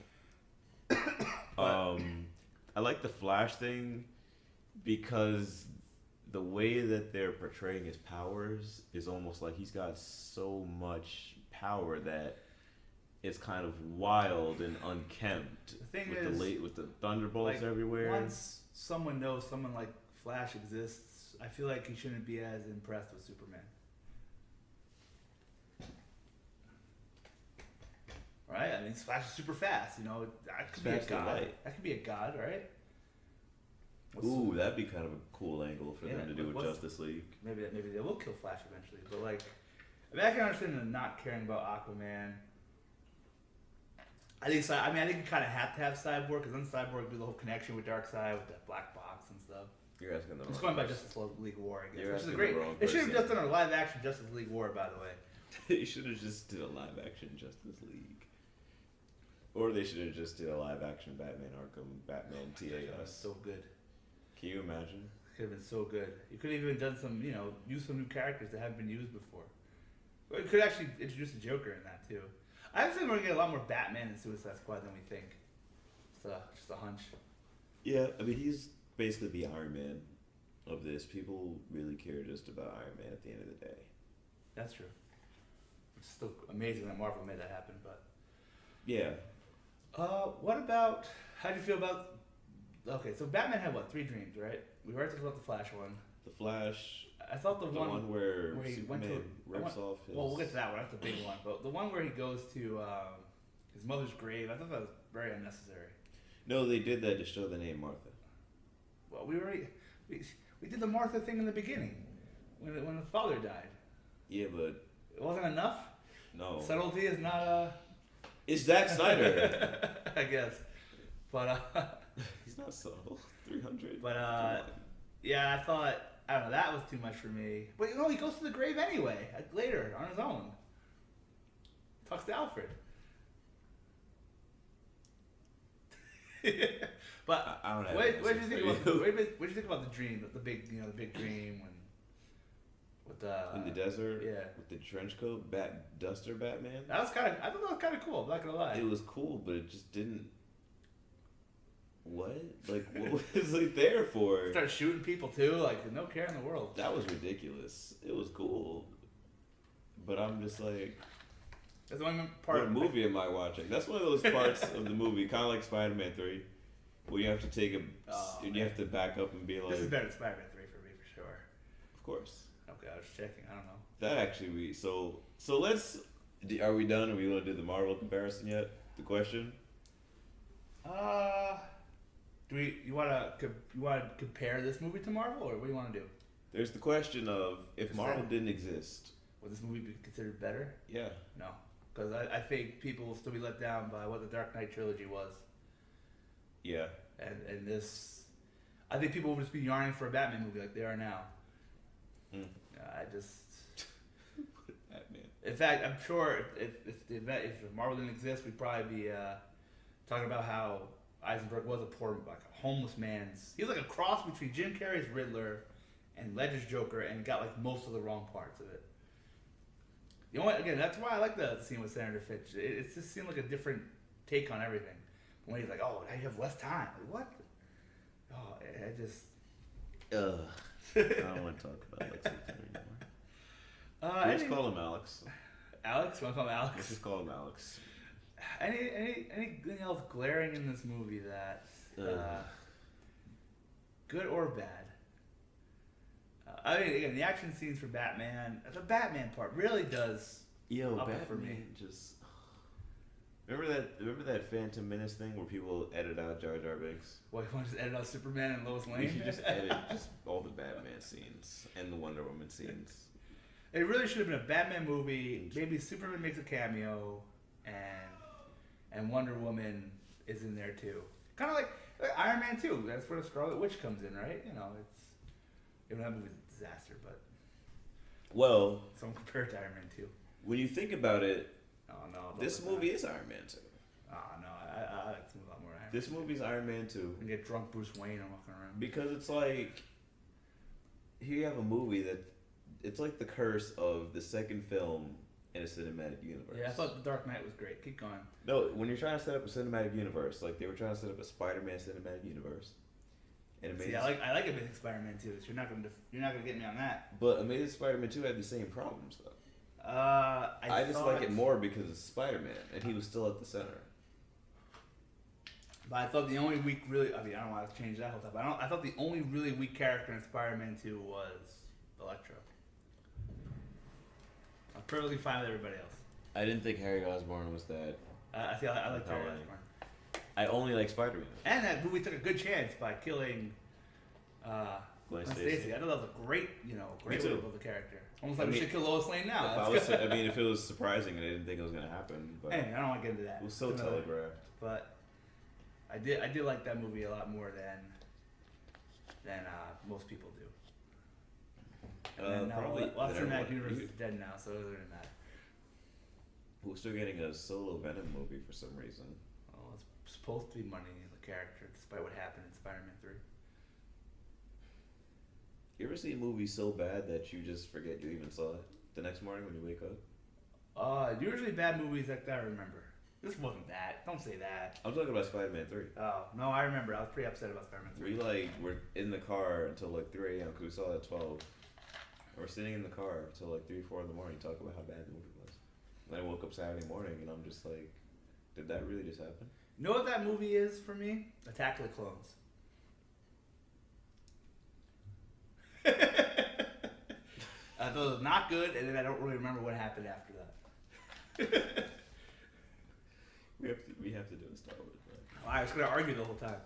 I like the Flash thing because the way that they're portraying his powers is almost like he's got so much power that it's kind of wild and unkempt. The thing with the thunderbolts everywhere. Once someone knows someone like Flash exists, I feel like he shouldn't be as impressed with Superman. Right? I mean, Flash is super fast. That could be a god. That could be a god, right? Ooh, that'd be kind of a cool angle for them to do with Justice League. Maybe they will kill Flash eventually, but I can understand them not caring about Aquaman. I think you kind of have to have Cyborg, because then Cyborg do the whole connection with Darkseid with that black box and stuff. You're asking the wrong. It's going by Justice League War, I guess. You're which is asking great. the wrong They should have person. just done a live action Justice League War, by the way. They should have just did a live action Justice League. Or they should have just did a live action Batman Arkham, Batman TAS. So good. Can you imagine? Could have been so good. You could have even done some, use some new characters that haven't been used before. But you could actually introduce the Joker in that too. I have we're gonna get a lot more Batman in Suicide Squad than we think. It's just a hunch. Yeah, I mean, he's basically the Iron Man of this. People really care just about Iron Man at the end of the day. That's true. It's still amazing that Marvel made that happen, but. Yeah. What about, how do you feel about, okay, so Batman had 3 dreams, right? We already talked about the Flash one. The Flash. I thought the one where he Superman went to rips off his... Well, we'll get to that one. That's the big one. But the one where he goes to his mother's grave, I thought that was very unnecessary. No, they did that to show the name Martha. Well, we did the Martha thing in the beginning when the father died. Yeah, but... It wasn't enough? No. Subtlety is not a. It's Zack Snyder. I guess, but He's not subtle. 300. but yeah, I don't know, that was too much for me. But he goes to the grave anyway later on his own. Talks to Alfred. But I don't have. what did you think about you. what did you think about the dream, the big dream when with the In the desert, yeah, with the trench coat, Duster Batman. I thought that was kind of cool. I'm not gonna lie. It was cool, but it just didn't. What? Like, what was it there for? Start shooting people too, like no care in the world. That was ridiculous. It was cool, but I'm just like, That's the only part. what movie am I watching? That's one of those parts of the movie, kind of like Spider-Man 3, where you have to take a, you have to back up and be like, This is better than Spider-Man 3 for me for sure. of course. Okay, I was checking. I don't know. That actually so let's. Are we done? Are we going to do the Marvel comparison yet? The question. Do you want to compare this movie to Marvel, or what do you want to do? There's the question of if Is Marvel that- didn't exist. Would this movie be considered better? Yeah. No, because I think people will still be let down by what the Dark Knight trilogy was, Yeah. and this. I think people will just be yearning for a Batman movie like they are now. Mm. I just. Batman. In fact, I'm sure if Marvel didn't exist, we'd probably be talking about how Eisenberg was a poor, like a homeless man's. He was like a cross between Jim Carrey's Riddler and Ledger's Joker, and got like most of the wrong parts of it. That's why I like the scene with Senator Fitch. It just seemed like a different take on everything. When he's like, "Oh, now you have less time." Like, what? Oh, I just. I don't want to talk about Lex Luthor anymore. Let's call him Alex. Alex? Want to call him Alex? Let's just call him Alex. Anything else glaring in this movie that good or bad? I mean, again, the action scenes for Batman, the Batman part really does up it for me. Just remember that Phantom Menace thing where people edit out Jar Jar Binks. Why you want to just edit out Superman and Lois Lane? We should just edit just all the Batman scenes and the Wonder Woman scenes. It really should have been a Batman movie. Maybe Superman makes a cameo, and Wonder Woman is in there too. Kind of like Iron Man 2. That's where the Scarlet Witch comes in, right? Even that movie's a disaster, but Well, some compared to Iron Man 2. when you think about it, Oh no, this movie is Iron Man 2. Oh no, I like this movie a lot more. This movie's Iron Man 2 And get drunk Bruce Wayne and walking around. because it's like here you have a movie that it's like the curse of the second film in a cinematic universe. Yeah, I thought The Dark Knight was great. Keep going. No, when you're trying to set up a cinematic universe, like they were trying to set up a Spider-Man cinematic universe, and See, I like Amazing Spider-Man 2. So you're not gonna get me on that. But Amazing Spider-Man 2 had the same problems though. I just like it more because it's Spider-Man, and he was still at the center. But I thought the only weak really. I mean, I don't want to change that whole time. But I thought the only really weak character in Spider-Man 2 was Electro. I'm perfectly fine with everybody else. I didn't think Harry Osborn was that. I like Terry Compelling. Osborn. I only like Spider-Man. And that movie took a good chance by killing Gwen Gwen Stacy. Stacy. I thought that was a great way too. to build the character. Almost like I we mean, should kill Lois Lane now. If That's good. if it was surprising and I didn't think it was gonna happen, but Anyway, I don't want to get into that. it was so It's another- telegraphed. But I did like that movie a lot more than most people do. And then now probably Lost than Cinematic everyone. Universe You- is dead now, so it doesn't really matter. We're still getting a solo Venom movie for some reason. Well, it's supposed to be money in the character, despite what happened in Spider-Man 3. You ever see a movie so bad that you just forget you even saw it the next morning when you wake up? Usually bad movies like that I remember. This wasn't that. Don't say that. I'm talking about Spider-Man 3. Oh, no, I remember. I was pretty upset about Spider-Man 3. We were in the car until like 3 a.m. because we saw it at 12. We're sitting in the car until like 3, 4 in the morning talking about how bad the movie was. And I woke up Saturday morning and I'm just like, did that really just happen? You know what that movie is for me? Attack of the Clones. I thought it was not good, and then I don't really remember what happened after that. We have to do a Star Wars. Right? I was going to argue the whole time.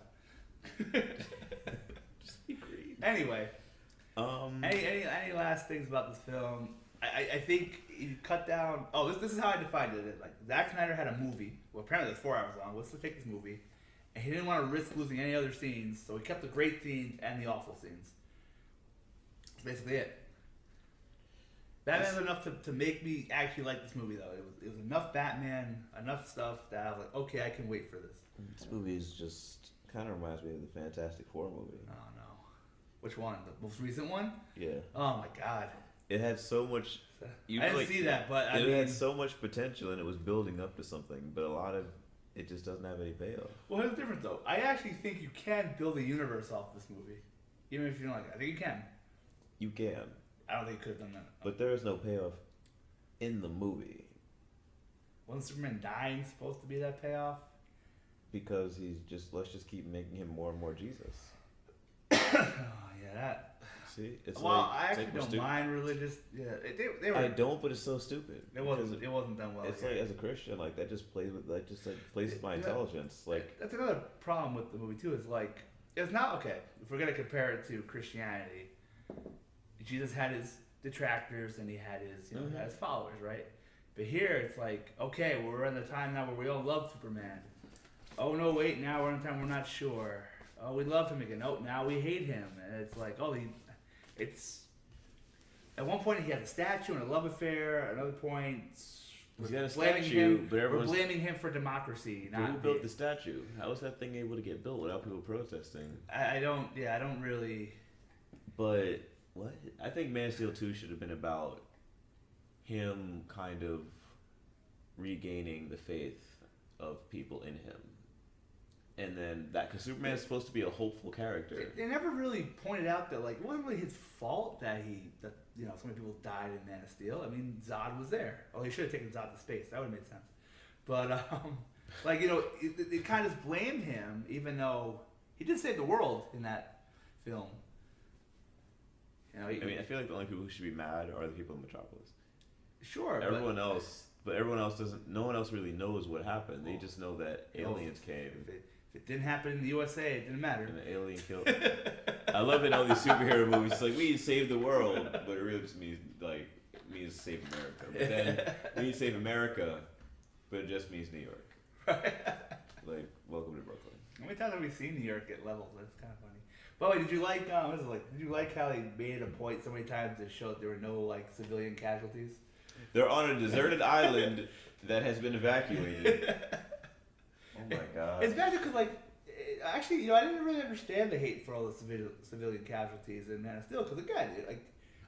Just be great. Anyway, Um, any last things about this film? I think you cut down. Oh, this is how I defined it. Like Zack Snyder had a movie. Well, apparently it's 4 hours long. Let's just take this movie, and he didn't want to risk losing any other scenes, so he kept the great scenes and the awful scenes. That's basically it. Batman's enough to make me actually like this movie, though. It was enough Batman, enough stuff that I was like, okay, I can wait for this. This movie is just kind of reminds me of the Fantastic Four movie. Oh no, which one? The most recent one? Yeah. Oh my god. It had so much. I didn't see that, but I it mean, had so much potential and it was building up to something, but a lot of it just doesn't have any payoff. well, here's the difference, though. I actually think you can build a universe off this movie, even if you don't like it. I think you can. You can, I don't think you could have done that. but there is no payoff in the movie Wasn't Superman dying supposed to be that payoff? because let's just keep making him more and more Jesus. Oh yeah, that. See, it's Well, like I actually we're don't stupid. mind religious. Yeah, they were. I don't, but it's so stupid. It wasn't. It wasn't done well. It's here. like as a Christian, like that just plays with plays with my Yeah. intelligence. Like That's another problem with the movie too. Is like it's not okay if we're gonna compare it to Christianity. Jesus had his detractors and he had his he had his followers, right? But here it's like okay, well, we're in the time now where we all love Superman. Oh no, wait, now we're in a time we're not sure. Oh, we love him again. Oh, now we hate him, and it's like it's. At one point he had a statue and a love affair. At another point, he's got a blaming statue, him, but we're everyone's blaming him for democracy. who Not built the statue? How was that thing able to get built without people protesting? I don't. Yeah, I don't really. But what? I think Man of Steel 2 should have been about him kind of regaining the faith of people in him. And then that, because Superman is supposed to be a hopeful character. They never really pointed out that like it wasn't really his fault that so many people died in Man of Steel. I mean, Zod was there. Oh, he should have taken Zod to space. That would have made sense. But they kind of blame him, even though he did save the world in that film. I mean, I feel like the only people who should be mad are the people in Metropolis. Sure. Everyone else doesn't. No one else really knows what happened. They just know that aliens came. If it didn't happen in the USA, it didn't matter. And the alien killed. I love it in all these superhero movies. It's like we need to save the world, but it really just means save America. But then we need to save America, but it just means New York. Right. Like, welcome to Brooklyn. How many times have we seen New York get leveled? That's kind of funny. By the way, did you like? Did you like how they made a point so many times to show that there were no like civilian casualties? They're on a deserted island that has been evacuated. Oh my god. It's bad because actually, I didn't really understand the hate for all the civilian casualties in Man of Steel because again,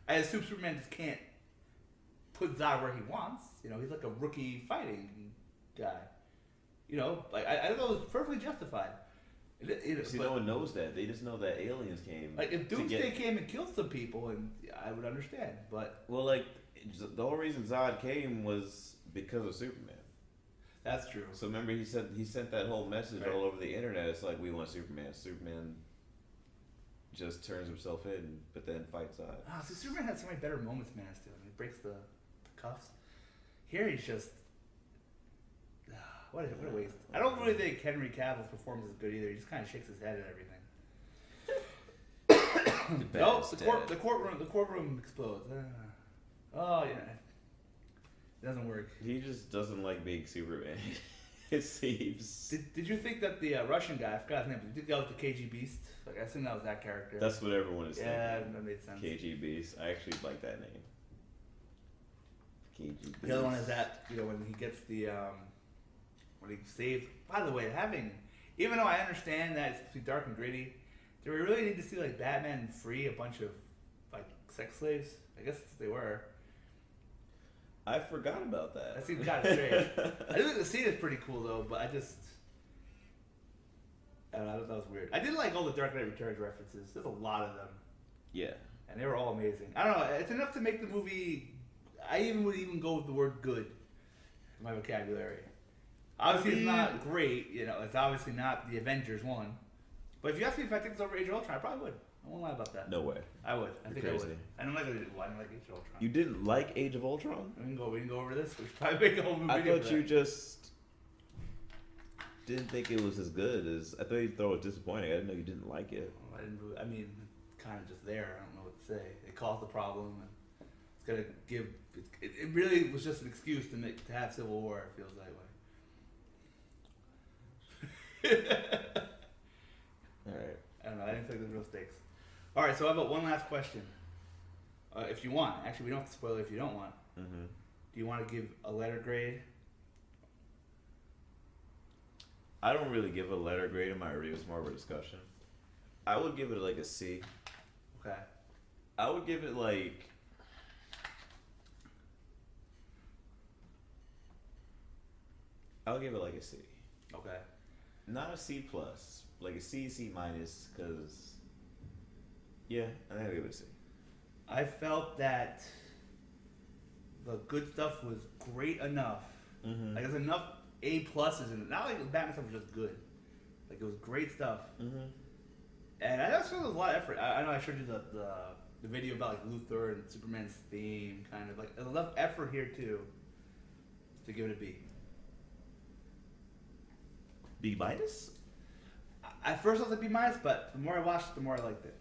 I assume Superman just can't put Zod where he wants. He's like a rookie fighting guy. I don't know, it was perfectly justified. See, no one knows that. They just know that aliens came. Like if Doomsday came and killed some people, and I would understand. But well, the whole reason Zod came was because of Superman. that's true. So remember, he sent that whole message all over the internet. It's like we want Superman. Superman just turns himself in, but then fights Zod. Oh, so Superman had so many better moments, Man of Steel. He breaks the cuffs. Here he's just what a waste. I don't really think Henry Cavill's performance is good either. He just kind of shakes his head at everything. Nope, the courtroom explodes. Oh yeah, it doesn't work. He just doesn't like being Superman. It seems. Did you think that the Russian guy, I forgot his name, but did you think that was the KG Beast? Like I assume that was that character. That's what everyone is yeah, thinking. that made sense. KG Beast. I actually like that name. KG Beast. The other one is that when he gets the when he saves. By the way, even though I understand that it's supposed to be dark and gritty, do we really need to see Batman free a bunch of sex slaves? I guess they were. I forgot about that. That seems kind of strange. I do think the scene is pretty cool though, but I don't know, I thought that was weird. I did like all the Dark Knight Returns references. There's a lot of them. Yeah. And they were all amazing. I don't know. It's enough to make the movie. I would even go with the word good in my vocabulary. Obviously, it's not great. It's obviously not the Avengers one. But if you ask me if I think it's over Age of Ultron, I probably would. I won't lie about that. No way. I would. I think I crazy. would. I don't like Age of Ultron. You didn't like Age of Ultron? We can go over this. We should probably make a whole movie. I thought you just didn't think it was as good as. I thought you thought it was disappointing. I didn't know you didn't like it. I didn't. Really, kind of just there. I don't know what to say. It caused the problem. gonna give. It really was just an excuse to have Civil War. It feels that way. All right. I don't know. I didn't think there's real stakes. All right. So how about one last question? If you want, actually, we don't have to spoil it if you don't want. Mm-hmm. Do you want to give a letter grade? I don't really give a letter grade in my review. It's more of a discussion. I would give it like a C. Okay. I would give it like. I'll give it like a C. Okay. Not a C plus, like a C, C minus, because. Yeah, I think I'll give it a C. I felt that the good stuff was great enough. Mm-hmm. Like there's enough A pluses in it. Not like the Batman stuff was just good. Like it was great stuff. Mm-hmm. And I just feel there was a lot of effort. I know I showed you the video about like Luthor and Superman's theme, kind of like there's enough effort here too to give it a B. B minus? At first I was like B minus, but the more I watched it, the more I liked it.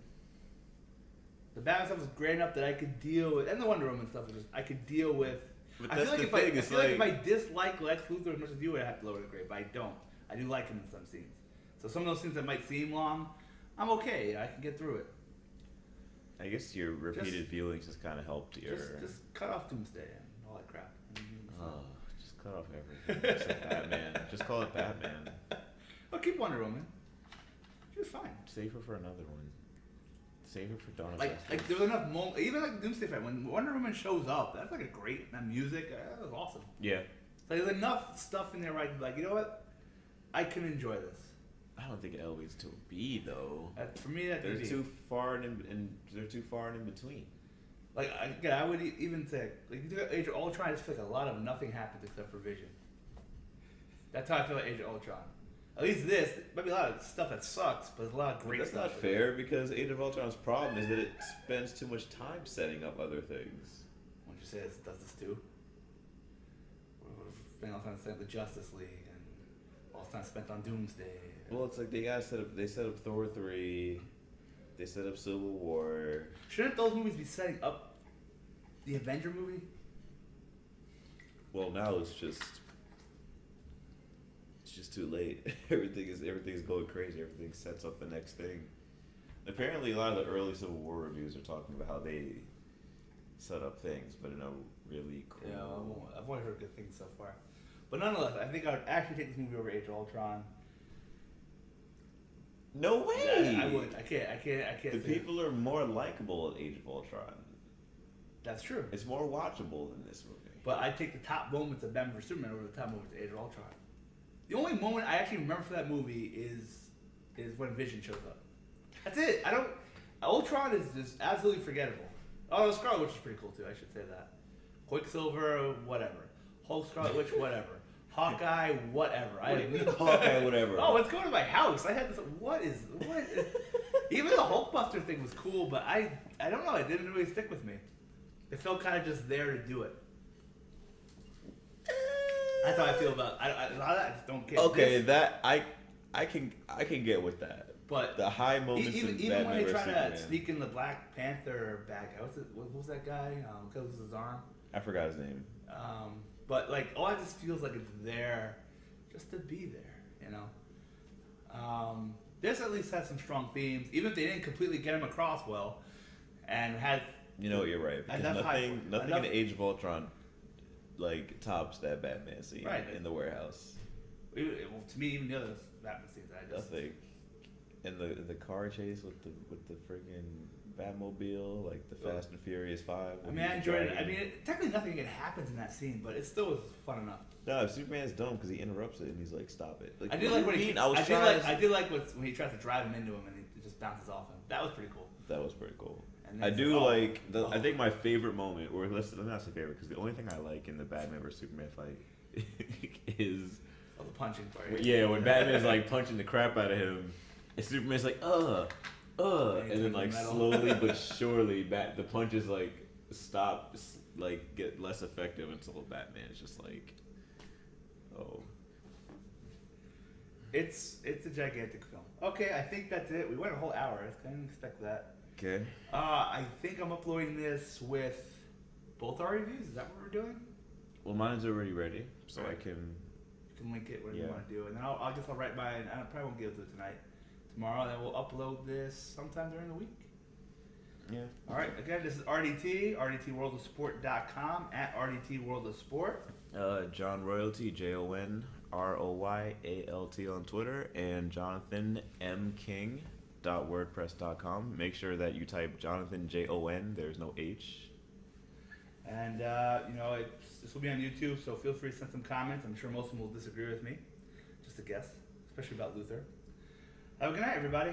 The Batman stuff was great enough that I could deal with, and the Wonder Woman stuff was just I could deal with. But I that's feel like the thing. I feel like if I dislike Lex Luthor as much as you would, I have to lower the grade, but I don't. I do like him in some scenes. So some of those scenes that might seem long, I'm okay. I can get through it. I guess your repeated viewings just kind of helped your. Just cut off Doomsday and all that crap. Oh, just cut off everything. Just like Batman. Just call it Batman. I'll keep Wonder Woman. She was fine. Save her for another one. Save her for Dawn of Like Justice. there was enough moments, even like the Doomsday fight when Wonder Woman shows up. That's like a great that music. That was awesome. Yeah. Like there's enough stuff in there where I can be like, you know what, I can enjoy this. I don't think it elevates to a B though. For me, that's They're too far and they're too far and in between. Like I would even say like you look at Age of Ultron. I just feel like a lot of nothing happens except for Vision. That's how I feel like Age of Ultron. At least this might be a lot of stuff that sucks, but there's a lot of great That's stuff. not fair because Age of Ultron's problem is that it spends too much time setting up other things. Why don't you say it does this too? Spending all the time spent the Justice League and all the time spent on Doomsday. Well, it's like they set up Thor 3, they set up Civil War. Shouldn't those movies be setting up the Avenger movie? Well, now it's just too late. Everything's going crazy. Everything sets up the next thing. Apparently, a lot of the early Civil War reviews are talking about how they set up things, but in a really cool. Yeah, I've only heard good things so far. But nonetheless, I think I would actually take this movie over Age of Ultron. No way! I would. I can't. The people are more likable in Age of Ultron. That's true. It's more watchable than this movie. But I take the top moments of Batman vs Superman over the top moments of Age of Ultron. The only moment I actually remember for that movie is when Vision shows up. That's it. Ultron is just absolutely forgettable. Oh, Scarlet Witch is pretty cool too. I should say that. Quicksilver, whatever. Hulk, Scarlet Witch, whatever. Hawkeye, whatever. Hawkeye, whatever. Oh, let's go to my house. I had this. What? Even the Hulkbuster thing was cool, but I don't know. It didn't really stick with me. It felt kind of just there to do it. That's how I feel about. I just don't care. Okay, that I can get with that. But the high moments even in when Batman they vs try Superman. to sneak in the Black Panther bad guy, what was that guy? Because his arm. I forgot his name. But like, all it just feels like it's there, just to be there, you know. This at least has some strong themes, even if they didn't completely get them across well, and had. You know what? You're right. Because nothing in Age of Ultron like tops that Batman scene in the warehouse. Well, to me, even the other Batman scenes, nothing. And the car chase with the freaking Batmobile, like the Fast and Furious 5. I mean, I enjoyed it. I mean, technically nothing happens in that scene, but it still was fun enough. No, Superman's dumb because he interrupts it and he's like, "Stop it!" Like, I did like when when he tries to drive him into him and it just bounces off him. That was pretty cool. That was pretty cool. I think my favorite moment, or let me not say favorite, because the only thing I like in the Batman vs Superman fight is the punching part. Yeah, when Batman's like punching the crap out of him, and Superman's like, and then like slowly but surely, the punches like stop, like get less effective until Batman is just like, oh. It's a gigantic film. Okay, I think that's it. We went a whole hour. I didn't expect that. Okay. I think I'm uploading this with both our reviews? Is that what we're doing? Well, mine's already ready, so Right. I can. You can link it whatever you Yeah. want to do, and then I guess I'll write mine. I probably won't get to it tonight. Tomorrow, and then we'll upload this sometime during the week. Yeah. All right. Again, this is RDT, RDTWorldofSport.com, at RDTWorldofSport. John Royalty, JONROYALT on Twitter, and JonathanMKing.wordpress.com. Make sure that you type Jonathan JON. There's no H. And, this will be on YouTube, so feel free to send some comments. I'm sure most of them will disagree with me. Just a guess, especially about Luther. Have a good night, everybody.